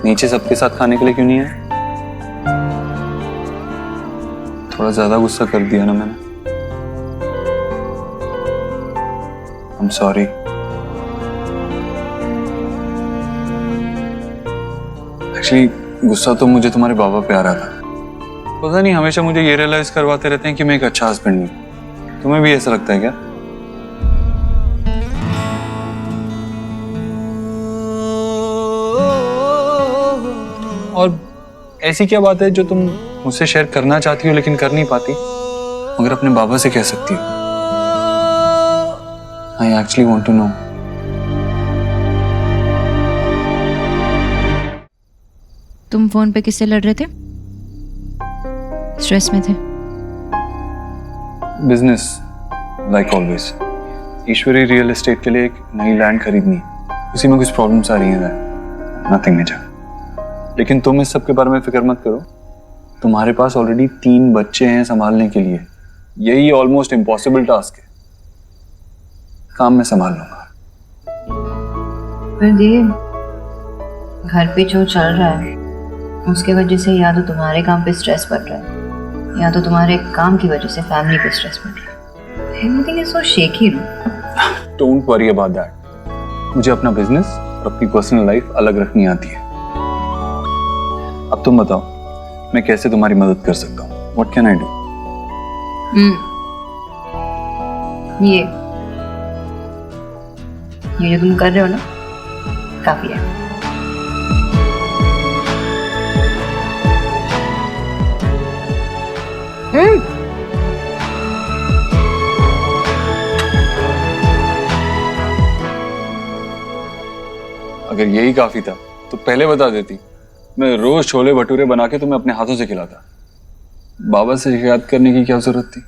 नीचे सबके साथ खाने के लिए क्यों नहीं है? थोड़ा ज्यादा गुस्सा कर दिया ना मैंने। I'm sorry। एक्चुअली गुस्सा तो मुझे तुम्हारे बाबा पे आ रहा था। पता नहीं, हमेशा मुझे ये रियलाइज करवाते रहते हैं कि मैं एक अच्छा हस्बैंड नहीं। तुम्हें भी ऐसा लगता है क्या? और ऐसी क्या बात है जो तुम मुझसे शेयर करना चाहती हो लेकिन कर नहीं पाती, मगर अपने बाबा से कह सकती हो? I actually want to know. तुम फोन पे किससे लड़ रहे थे? स्ट्रेस में थे? Business, like always. Ishwari real estate के लिए एक नई लैंड खरीदनी, उसी में कुछ प्रॉब्लम्स आ रही हैं। Nothing major. लेकिन तुम इस सब के बारे में फिक्र मत करो, तुम्हारे पास ऑलरेडी 3 बच्चे हैं संभालने के लिए। यही ऑलमोस्ट इम्पॉसिबल टास्क है। काम में संभाल लूंगा। घर पे जो चल रहा है उसके वजह से या तो तुम्हारे काम पे स्ट्रेस बढ़ रहा है, या तो तुम्हारे काम की वजह से फैमिली पे स्ट्रेस बढ़ रहा है। Everything is so shaky. Don't worry about that. मुझे अपना बिजनेस और अपनी पर्सनल लाइफ अलग रखनी आती है। अब तुम बताओ, मैं कैसे तुम्हारी मदद कर सकता हूँ? What can I do? ये ये जो तुम कर रहे हो ना, काफी है। अगर यही काफी था तो पहले बता देती, मैं रोज छोले भटूरे बना के तुम्हें अपने हाथों से खिलाता। बाबा से शिकायत करने की क्या जरूरत थी?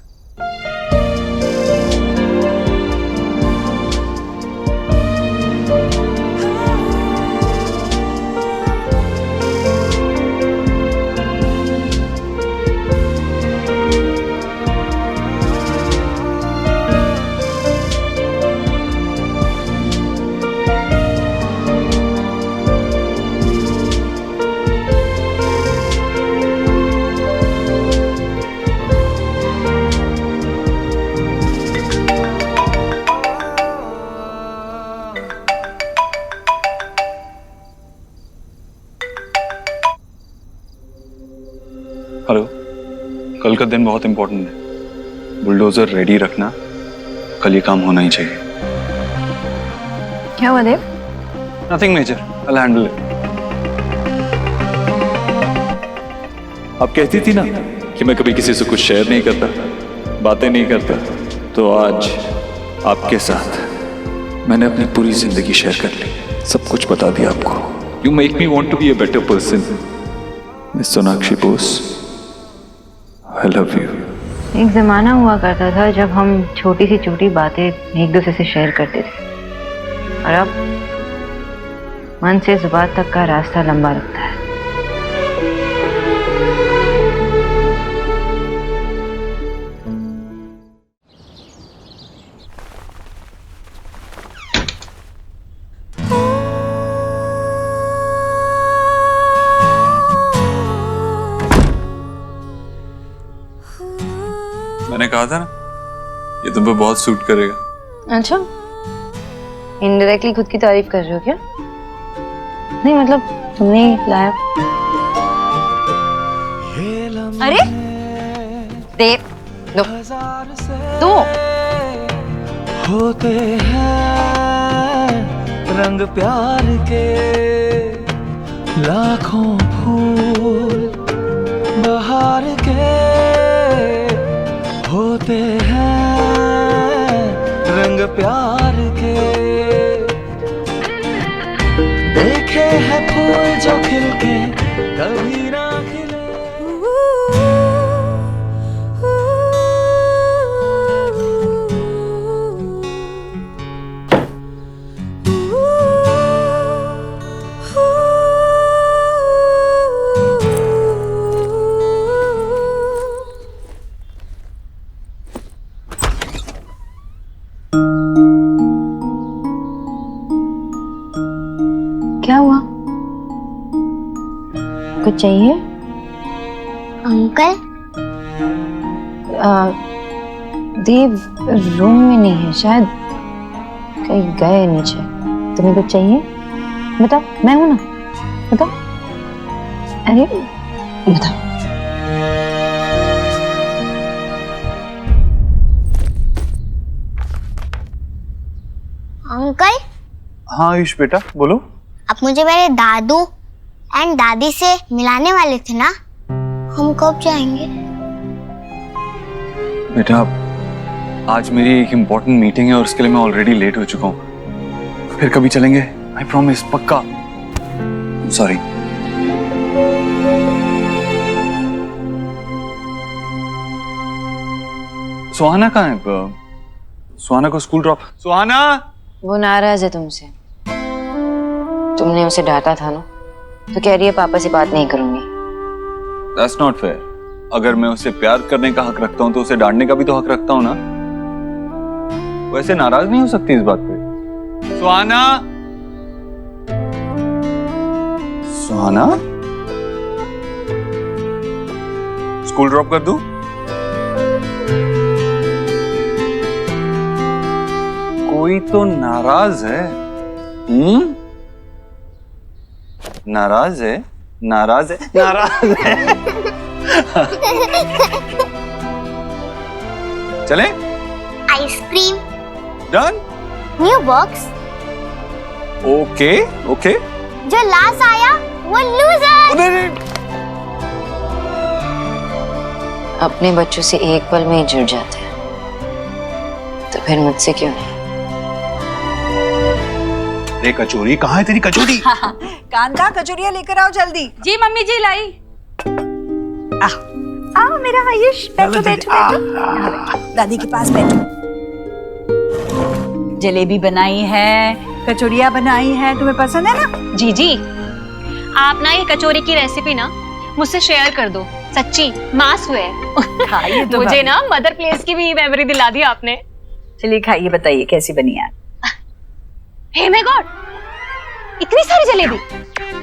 हेलो, कल का दिन बहुत इंपॉर्टेंट है। बुलडोजर रेडी रखना, कल ये काम होना ही चाहिए। क्या हुआ Dev? Nothing major, I'll handle it। आप कहती थी ना कि मैं कभी किसी से कुछ शेयर नहीं करता, बातें नहीं करता, तो आज आपके साथ मैंने अपनी पूरी जिंदगी शेयर कर ली, सब कुछ बता दिया आपको। You make me want to be a better person, miss Sonakshi Bose. I love you। एक जमाना हुआ करता था जब हम छोटी सी छोटी बातें एक दूसरे से शेयर करते थे, और अब मन से जुबान तक का रास्ता लंबा लगता है। मैंने कहा था ना, ये तुम पे बहुत सूट करेगा। अच्छा, इनडायरेक्टली खुद की तारीफ कर रहे हो क्या? नहीं मतलब तुमने ही लाया। अरे देव, दो होते हैं रंग प्यार के, लाखों फूल बहार के, होते हैं रंग प्यार के। देखे हैं फूल जो खिल के कभी ना खिले। क्या हुआ? कुछ चाहिए? अंकल देव रूम में नहीं है, शायद कहीं गए नीचे। तुम्हें कुछ चाहिए? बताओ, मैं हूं ना, बताओ। अरे बताओ। अंकल, हाँ आयुष बेटा, बोलो। आप मुझे मेरे दादू एंड दादी से मिलाने वाले थे ना, हम कब जाएंगे? बेटा आज मेरी एक इम्पोर्टेंट मीटिंग है और उसके लिए मैं ऑलरेडी लेट हो चुका हूँ। फिर कभी चलेंगे, आई प्रॉमिस, पक्का। सॉरी। सुहाना कहाँ है? सुहाना को स्कूल ड्रॉप। सुहाना, वो नाराज है तुमसे। तुमने उसे डांटा था ना, तो कह रही है पापा से बात नहीं करूंगी। That's not fair। अगर मैं उसे प्यार करने का हक रखता हूँ तो उसे डांटने का भी तो हक रखता हूँ ना। वैसे नाराज नहीं हो सकती इस बात पे। सुहाना, सुहाना, स्कूल ड्रॉप कर दूं? कोई तो नाराज है। नाराज है, नाराज है, नाराज है। चले? Ice cream. Done? New box. Okay okay. जो लास्ट आया वो लूजर। अपने बच्चों से एक पल में ही जुड़ जाते हैं, तो फिर मुझसे क्यों नहीं? रे कचौरी, कहाँ है तेरी कचौरी? कांता कचौरियां लेकर आओ जल्दी। जी मम्मी जी लाई। आओ मेरा आयुष, बैठो बैठो बैठो, दादी के पास बैठो। जलेबी बनाई है, कचौरियां बनाई है, तुम्हें पसंद है ना? जी जी, आप ना ये कचौरी की रेसिपी ना मुझसे शेयर कर दो, सच्ची मास हुए खाइए तो मुझे ना मदर प्लेस की भी मेमोरी दिला दी आपने। चलिए खाइए, बताइए कैसी बनी है। हे माय गॉड, इतनी सारी जलेबी,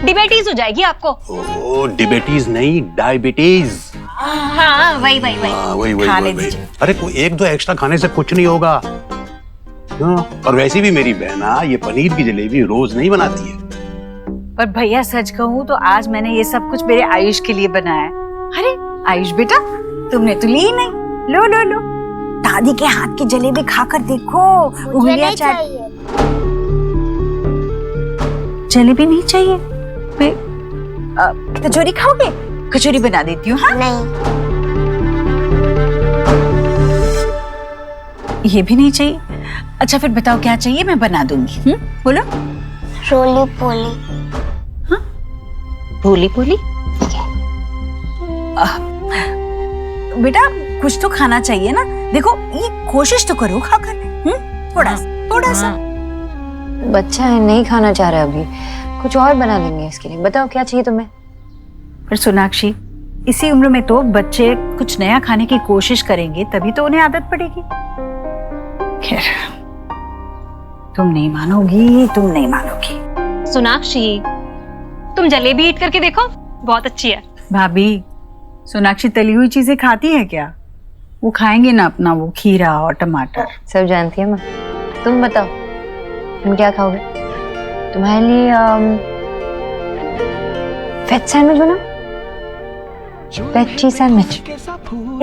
डिबेटीज हो जाएगी आपको। ओ डिबेटीज नहीं, डायबिटीज। हाँ वही वही वही। वही खाने वही। दीजिए। अरे कोई एक दो एक्स्ट्रा खाने से कुछ नहीं होगा। और वैसे भी मेरी बहना ये पनीर की जलेबी रोज नहीं बनाती है। पर भैया सच कहूँ तो आज मैंने ये सब कुछ मेरे आयुष के लिए बनाया। अरे आयुष बेटा, तुमने तो ली ही नहीं। लो लो लो, दादी के हाथ की जलेबी खाकर देखो। उंगलियां जलेबी नहीं चाहिए? कचौरी खाओगे? कचौरी बना देती हूँ। हाँ नहीं, ये भी नहीं चाहिए। अच्छा फिर बताओ क्या चाहिए, मैं बना दूंगी। बोलो। रोली पोली। भोली भोली। बेटा कुछ तो खाना चाहिए ना, देखो ये कोशिश तो करो खाकर। थोड़ा सा। बच्चा है, नहीं खाना चाह रहा अभी, कुछ और बना लेंगे इसके लिए। बताओ क्या चाहिए तुम्हें? पर सोनाक्षी, इसी उम्र में तो बच्चे कुछ नया खाने की कोशिश करेंगे, तभी तो उन्हें आदत पड़ेगी। खैर, तुम नहीं मानोगी, तुम नहीं मानोगी। सोनाक्षी, तुम जलेबी ईट करके देखो, बहुत अच्छी है। भाभी, सोनाक्षी तली हुई चीजें खाती है क्या? वो खाएंगे ना अपना वो खीरा और टमाटर। सब जानती है माँ। तुम बताओ, तुम क्या खाओगे? तुम्हारे लिए वेज सैंडविच बना, वेज चीज सैंडविच।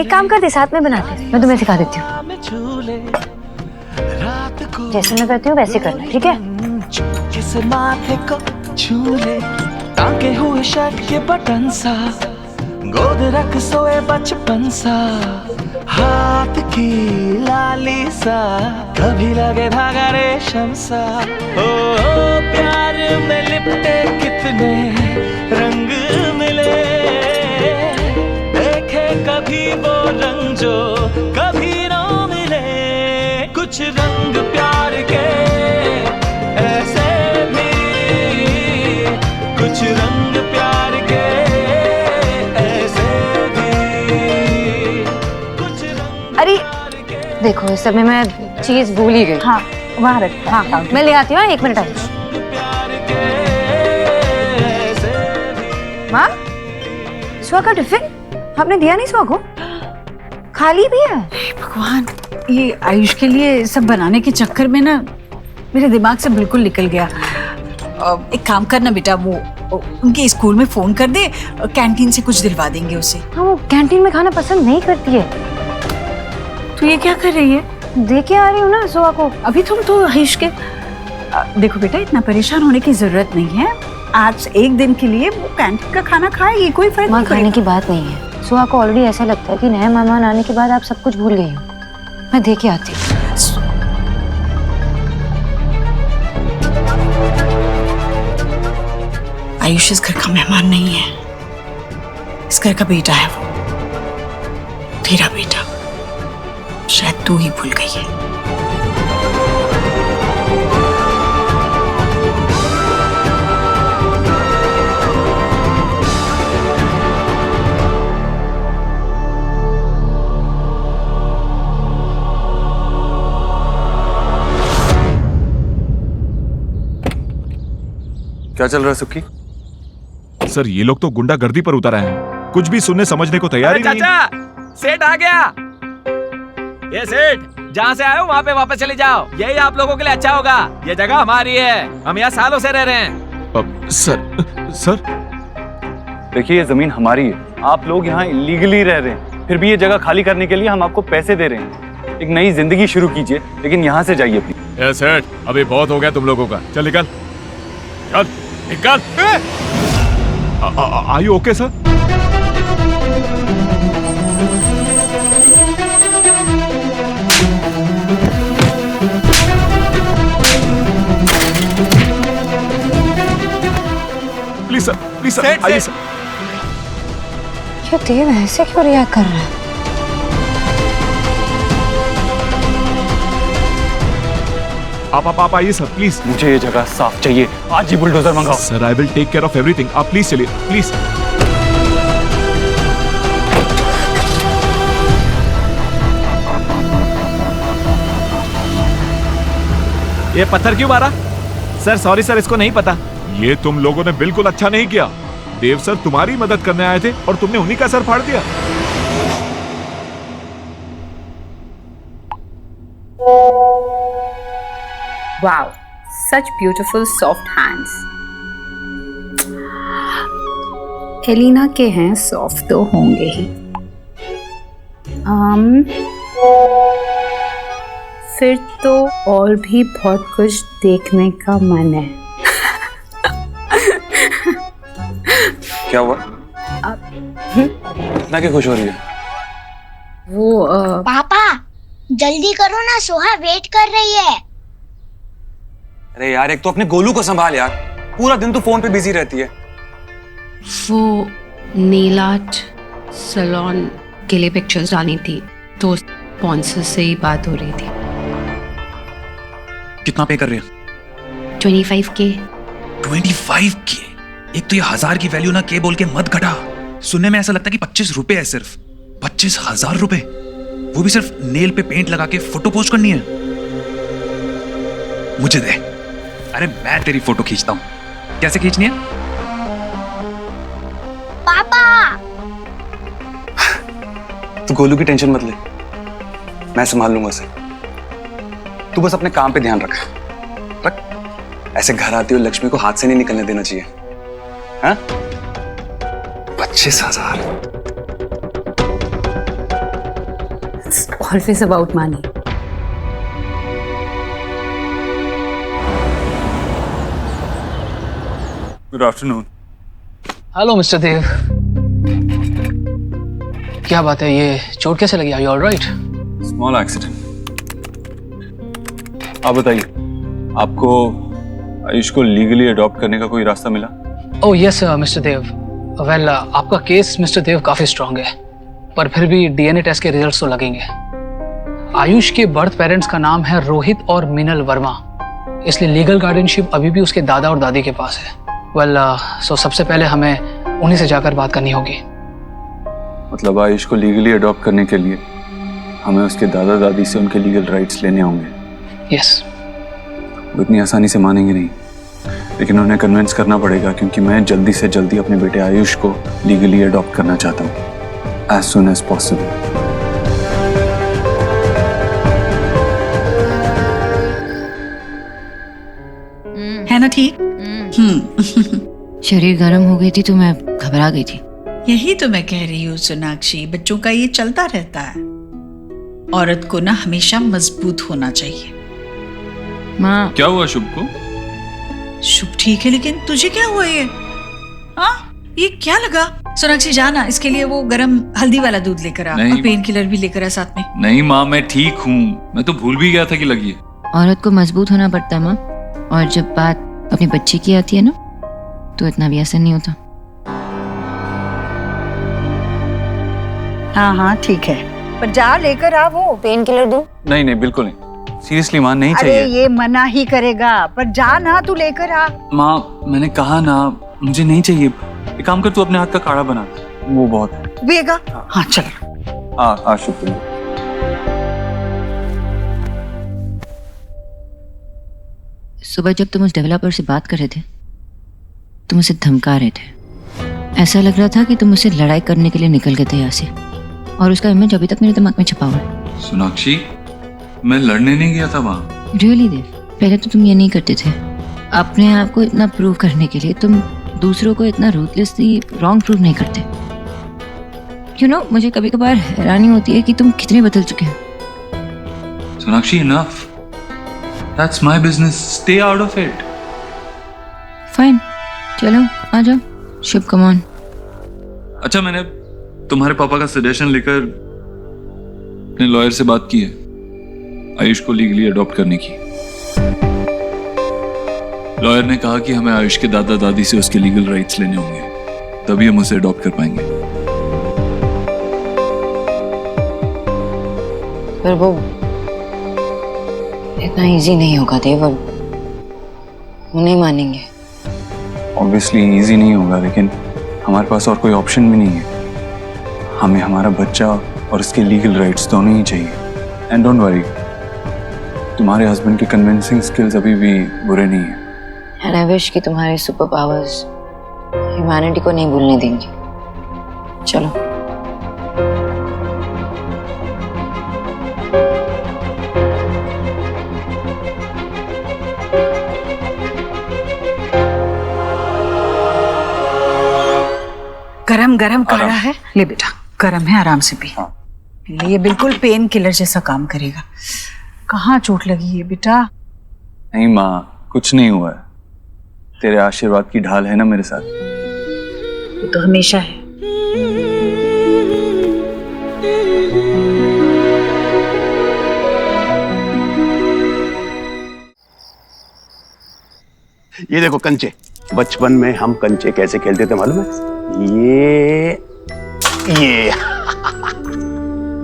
एक काम करते, साथ में बनाते, मैं तुम्हें सिखा देती हूँ। जैसे मैं करती हूँ वैसे करना, ठीक है? किस माथे को छूले, टांके हुए शर्ट के बटन सा, गोद रख सोए बचपन सा, हाथ की लाली सा, कभी लगे धागा रेशम सा। ओ प्यार में लिपटे कितने रंग मिले, देखे कभी वो रंग जो कभी ना मिले। कुछ रंग प्यार के ऐसे भी, कुछ रंग प्यार के ऐसे भी, कुछ रंग। अरे देखो, इस समय मैं चीज भूल ही गई। हाँ वहाँ रख। हाँ मैं ले आती हूँ, 1 मिनट आयुष। माँ, सुहा का टिफिन आपने दिया नहीं? सुहा को खाली भी है। भगवान, ये आयुष के लिए सब बनाने के चक्कर में ना मेरे दिमाग से बिल्कुल निकल गया। एक काम करना बेटा, वो उनके स्कूल में फोन कर दे, कैंटीन से कुछ दिलवा देंगे उसे। हाँ, वो कैंटीन में खाना पसंद नहीं करती है। तो ये क्या कर रही है? दे के आ रही हूँ ना सुहा को। अभी तुम तो आयुष के देखो बेटा, इतना परेशान होने की जरूरत नहीं है। आज एक दिन के लिए वो कैंटीन का खाना खाएगी, कोई फर्क माँ, नहीं खाने पड़ेगा। की बात नहीं है। सुहा को ऑलरेडी ऐसा लगता है कि नए मेहमान आने के बाद आप सब कुछ भूल गई हो। मैं दे के आती हूँ। आयुष इस घर का मेहमान नहीं है, इस घर का बेटा है वो, तेरा बेटा। शायद तू ही भूल गई है। क्या चल रहा है सुक्की? सर ये लोग तो गुंडागर्दी पर उतर आए हैं, कुछ भी सुनने समझने को तैयार ही नहीं। चाचा, सेठ आ गया। ये सेठ, जहाँ से आए हो वहाँ पे वापस चले जाओ, यही आप लोगों के लिए अच्छा होगा। ये जगह हमारी है, हम यहाँ सालों से रह रहे हैं। सर देखिए, ये जमीन हमारी है, आप लोग यहाँ इलीगली रह रहे हैं, फिर भी ये जगह खाली करने के लिए हम आपको पैसे दे रहे हैं। एक नई जिंदगी शुरू कीजिए, लेकिन यहाँ से जाइए प्लीज। सेठ, अभी बहुत हो गया तुम लोगों का, चल निकल। चल निकल। Are you okay sir? Please sir आइए सर। ये देव ऐसे क्यों रिएक्ट कर रहा है? आप आइए सर प्लीज। मुझे ये जगह साफ चाहिए, आज ही बुलडोजर मंगाओ। Sir I will take care of everything, आप प्लीज चलिए प्लीज। ये पत्थर क्यों मारा? सर सॉरी सर, इसको नहीं पता। ये तुम लोगों ने बिल्कुल अच्छा नहीं किया। देव सर तुम्हारी मदद करने आए थे और तुमने उन्हीं का सर फाड़ दिया। Wow, such beautiful soft hands. Elina के हैं सॉफ्ट तो होंगे ही। फिर तो और भी बहुत कुछ देखने का मन है। क्या हुआ? इतना क्या खुश हो रही है? वो पापा जल्दी करो ना, सोहा वेट कर रही है। अरे यार, एक तो अपने गोलू को संभाल यार, पूरा दिन तू फोन पे बिजी रहती है। वो नेल आर्ट सैलून के लिए पिक्चर्स डालनी थी, तो स्पॉन्सर से ही बात हो रही थी। कितना पे कर रहे हैं? 25K। 25K? एक तो ये 1000 की वैल्यू ना के बोल के मत घटा। सुनने में ऐसा लगता है कि 25 रुपए है, सिर्फ 25,000 रुपए, वो भी सिर्फ नेल पे पेंट लगा के फोटो पोस्ट करनी है। मुझे दे। अरे मैं तेरी फोटो खींचता हूं। कैसे खींचनी है? पापा तू गोलू की टेंशन मत ले, मैं संभाल लूंगा उसे। तू बस अपने काम पे ध्यान रख। ऐसे घर आती हुई लक्ष्मी को हाथ से नहीं निकलने देना चाहिए। हाँ? 25,000। It's always about money. Good afternoon. Hello mister Dev, क्या बात है, ये चोट कैसे लगी? Are you alright? Small accident. आप बताइए, आपको आयुष को लीगली अडॉप्ट करने का कोई रास्ता मिला? ओह यस मिस्टर देव। वेल आपका केस मिस्टर देव काफी स्ट्रांग है, पर फिर भी डीएनए टेस्ट के रिजल्ट्स तो लगेंगे। आयुष के बर्थ पेरेंट्स का नाम है रोहित और मिनल वर्मा, इसलिए लीगल गार्डियनशिप अभी भी उसके दादा और दादी के पास है। वेल सो सबसे पहले हमें उन्हीं से जाकर बात करनी होगी। मतलब आयुष को लीगली अडॉप्ट करने के लिए हमें उसके दादा दादी से उनके लीगल राइट्स लेने होंगे। यस। वो इतनी आसानी से मानेंगे नहीं, लेकिन उन्हें कन्विंस करना पड़ेगा, क्योंकि मैं जल्दी से जल्दी अपने बेटे आयुष को लीगली अडॉप्ट करना चाहता हूँ, एज सून एज पॉसिबल। है ना ठीक? शरीर गर्म हो गई थी तो मैं घबरा गई थी। यही तो मैं कह रही हूँ सोनाक्षी, बच्चों का ये चलता रहता है। औरत को ना हमेशा मजबूत होना चाहिए। माँ क्या हुआ शुभ को? शुभ ठीक है, लेकिन तुझे क्या हुआ ये? हाँ, ये क्या लगा? सोनाक्षी जाना, इसके लिए वो गरम हल्दी वाला दूध लेकर आ, और पेन किलर भी लेकर आ साथ में। नहीं माँ, मैं ठीक हूँ, मैं तो भूल भी गया था कि लगी है। औरत को मजबूत होना पड़ता है माँ, और जब बात अपने बच्चे की आती है ना, तो इतना भी आसान नहीं होता। हाँ हाँ ठीक है, पर जा लेकर आ, वो पेन किलर दो। नहीं नहीं बिल्कुल नहीं, सीरियसली माँ नहीं अरे चाहिए। ये मना ही करेगा, पर जा ना, तू लेकर आ। माँ मैंने कहा ना, मुझे नहीं चाहिए। एक काम कर, तू अपने हाथ का काढ़ा बना, वो बहुत है। पिएगा? हाँ चल। हाँ शुक्रिया। सुबह जब तुम उस डेवलपर से बात कर रहे थे, तुम उसे धमका रहे थे। ऐसा लग रहा था कि तुम उससे लड़ाई करने के लिए निकल गए थे यहाँ से, और उसका इमेज अभी तक मेरे दिमाग में छपा हुआ है। सोनाक्षी, मैं लड़ने नहीं गया था वहाँ। रियली देव, पहले तो तुम ये नहीं करते थे। अपने आप को इतना प्रूव करने के लिए तुम दूसरों को इतना रूथलेसली रॉन्ग प्रूव नहीं करते। यू नो, मुझे कभी कभार हैरानी होती है कि तुम कितने बदल चुके हो। Sonakshi, enough. That's my business. Stay out of it. Fine, चलो आ जाओ। शुभ, कम ऑन। अच्छा, मैंने तुम्हारे पापा का सजेशन लेकर अपने लॉयर से बात की है आयुष को लीगली अडॉप्ट करने की। लॉयर ने कहा कि हमें आयुष के दादा दादी से उसके लीगल राइट्स लेने होंगे, तभी हम उसे अडॉप्ट कर पाएंगे। पर वो इतना इजी नहीं होगा देव, अब वो नहीं मानेंगे। ऑब्वियसली इजी नहीं होगा, लेकिन हमारे पास और कोई ऑप्शन भी नहीं है। हमें हमारा बच्चा और उसके लीगल राइट्स दोनों ही चाहिए। एंड डोंट वरी, तुम्हारे हस्बैंड के कन्विंसिंग स्किल्स अभी भी बुरे नहीं है। एंड आई विश कि तुम्हारे सुपर पावर्स ह्यूमैनिटी को नहीं भूलने देंगे। चलो। गरम गरम काढ़ा है, ले बेटा, गरम है, आराम से पी। ये बिल्कुल पेन किलर जैसा काम करेगा। कहाँ चोट लगी है बेटा? नहीं माँ, कुछ नहीं हुआ है। तेरे आशीर्वाद की ढाल है ना मेरे साथ। वो तो हमेशा है। ये देखो कंचे, बचपन में हम कंचे कैसे खेलते थे मालूम है? ये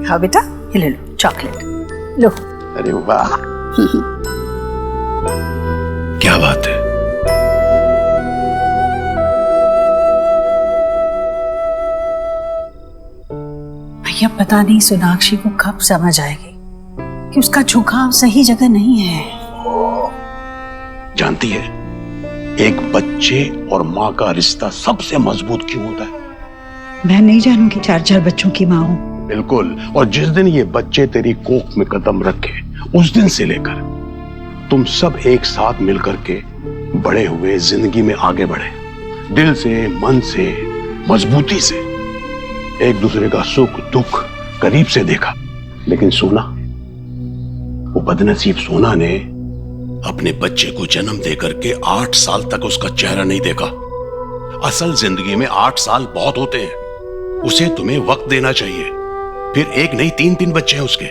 हाँ बेटा, ये ले लो चॉकलेट, लो। अरे वाह, क्या बात है। भैया पता नहीं सोनाक्षी को कब समझ आएगी कि उसका झुकाव सही जगह नहीं है। जानती है, एक बच्चे और माँ का रिश्ता सबसे मजबूत क्यों होता है? मैं नहीं जानूंगी, 4 बच्चों की माँ हूँ। बिल्कुल। और जिस दिन ये बच्चे तेरी कोख में कदम रखे, उस दिन से लेकर तुम सब एक साथ मिलकर के बड़े हुए, जिंदगी में आगे बढ़े, दिल से, मन से, मजबूती से, एक दूसरे का सुख दुख करीब से देखा। लेकिन सोना, वो बदनसीब सोना ने अपने बच्चे को जन्म देकर के 8 साल तक उसका चेहरा नहीं देखा। असल जिंदगी में 8 साल बहुत होते हैं, उसे तुम्हें वक्त देना चाहिए। फिर एक नहीं 3 बच्चे हैं उसके।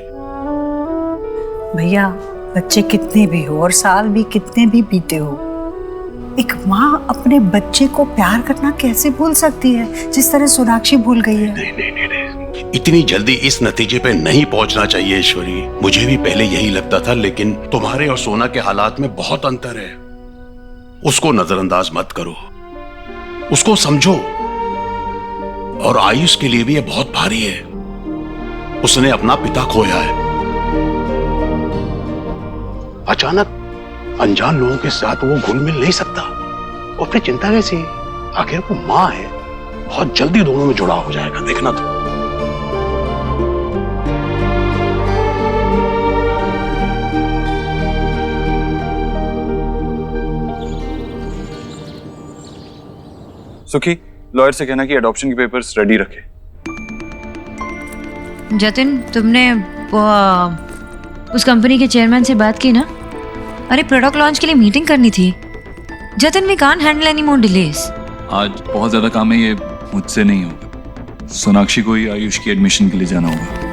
भैया बच्चे कितने भी हो और साल भी कितने भी बीते हो, एक माँ अपने बच्चे को प्यार करना कैसे भूल सकती है जिस तरह सोनाक्षी भूल गई है? नहीं, इतनी जल्दी इस नतीजे पे नहीं पहुंचना चाहिए ईश्वरी। मुझे भी पहले यही लगता था, लेकिन तुम्हारे और सोना के हालात में बहुत अंतर है। उसको नजरअंदाज मत करो, उसको समझो। और आयुष के लिए भी ये बहुत भारी है, उसने अपना पिता खोया है। अचानक अनजान लोगों के साथ वो घुल मिल नहीं सकता, और फिर चिंता कैसी? आखिर वो माँ है, बहुत जल्दी दोनों में जुड़ाव हो जाएगा, देखना तो। सुखी, लॉयर से कहना कि अडॉप्शन के पेपर्स रेडी रखे। जतिन, तुमने उस कंपनी के चेयरमैन से बात की ना? अरे प्रोडक्ट लॉन्च के लिए मीटिंग करनी थी। Jatin, we can't handle any more delays. आज बहुत ज्यादा काम है, ये मुझसे नहीं होगा। सोनाक्षी को ही आयुष की एडमिशन के लिए जाना होगा।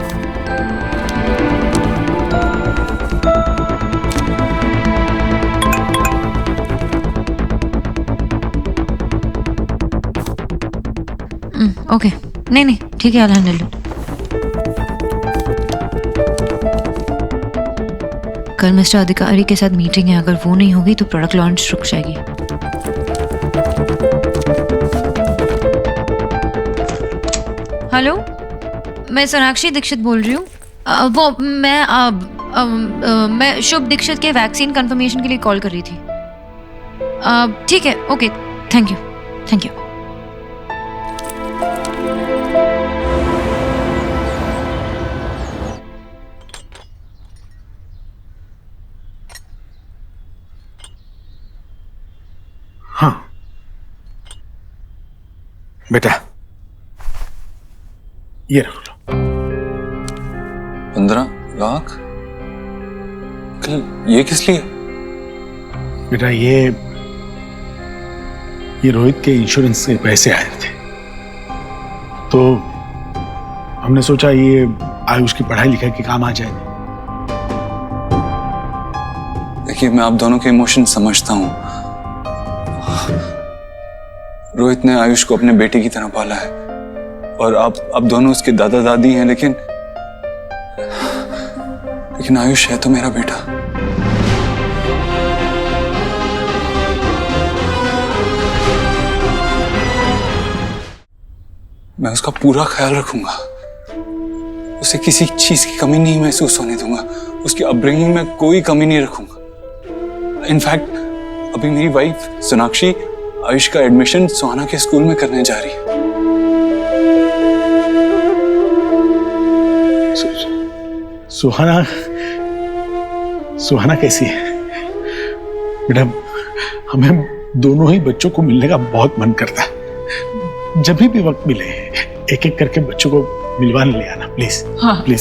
ओके, नहीं ठीक है, I'll handle it। कल मिस्टर अधिकारी के साथ मीटिंग है, अगर वो नहीं होगी तो प्रोडक्ट लॉन्च रुक जाएगी। हेलो, मैं सोनाक्षी दीक्षित बोल रही हूँ। मैं शुभ दीक्षित के वैक्सीन कंफर्मेशन के लिए कॉल कर रही थी। ठीक है, ओके, थैंक यू। हाँ बेटा, ये रख लो। 15 लाख? ये किस लिए? बेटा, ये ये रोहित के इंश्योरेंस के पैसे आए थे, तो हमने सोचा ये आयुष की पढ़ाई लिखाई के काम आ जाएंगे। देखिए, मैं आप दोनों के इमोशन समझता हूं। रोहित ने आयुष को अपने बेटे की तरह पाला है और आप दोनों उसके दादा दादी हैं, लेकिन आयुष है तो मेरा बेटा। मैं उसका पूरा ख्याल रखूंगा, उसे किसी चीज की कमी नहीं महसूस होने दूंगा, उसकी अपब्रिंगिंग में कोई कमी नहीं रखूंगा। इनफैक्ट अभी मेरी वाइफ सोनाक्षी आयुष का एडमिशन सुहाना के स्कूल में करने जा रही है। सुहाना कैसी है? बेटा, हमें दोनों ही बच्चों को मिलने का बहुत मन करता है। जब भी वक्त मिले एक एक करके बच्चों को मिलवाने ले आना प्लीज। हाँ। प्लीज।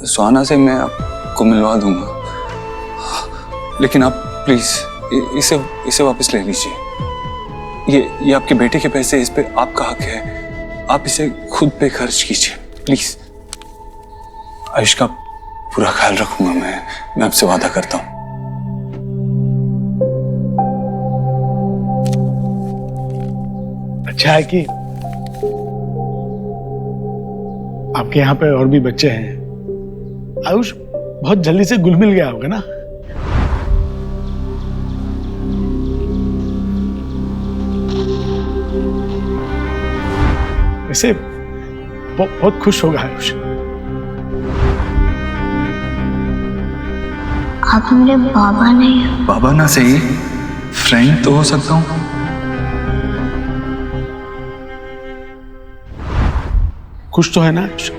सुहाना से मैं आपको मिलवा दूंगा, लेकिन आप प्लीज इसे वापस ले लीजिए। ये आपके बेटे के पैसे, इस पे आपका हक है, आप इसे खुद पे खर्च कीजिए प्लीज। आयुष का पूरा ख्याल रखूंगा मैं आपसे वादा करता हूं। अच्छा है कि आपके यहाँ पे और भी बच्चे हैं। आयुष बहुत जल्दी से घुल मिल गया होगा ना? वैसे बहुत खुश होगा आयुष। आप मेरे बाबा नहीं हो। बाबा ना सही, फ्रेंड तो हो सकता हूं। खुश तो है ना आयुष?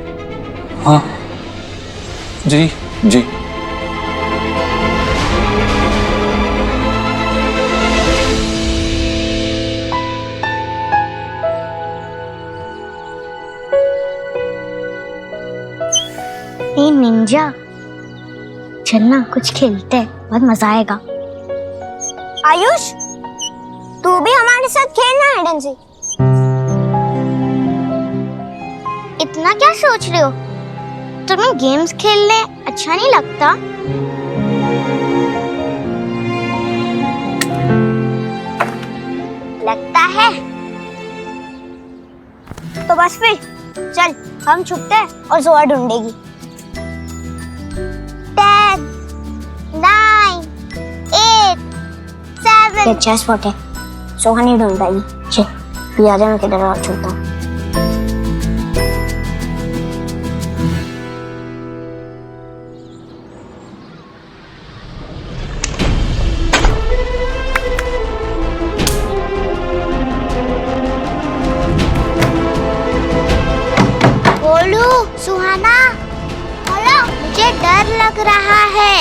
हाँ जी जी। ए निंजा, चलना कुछ खेलते हैं, बहुत मजा आएगा। आयुष, तू भी हमारे साथ खेलना है हाइड एंड सीक। इतना क्या सोच रहे हो? तुम्हें गेम्स खेलने अच्छा नहीं लगता? लगता है तो बस फिर चल, हम छुपते हैं और जोआ ढूंढेगी। 10, 9, 8, 7। ये चेस बोर्ड है, सोहा नहीं ढूंढ पाएगी। चल फिर आ जा, मैं किधर और छुपता हूँ। सुहाना, बोलो, मुझे डर लग रहा है।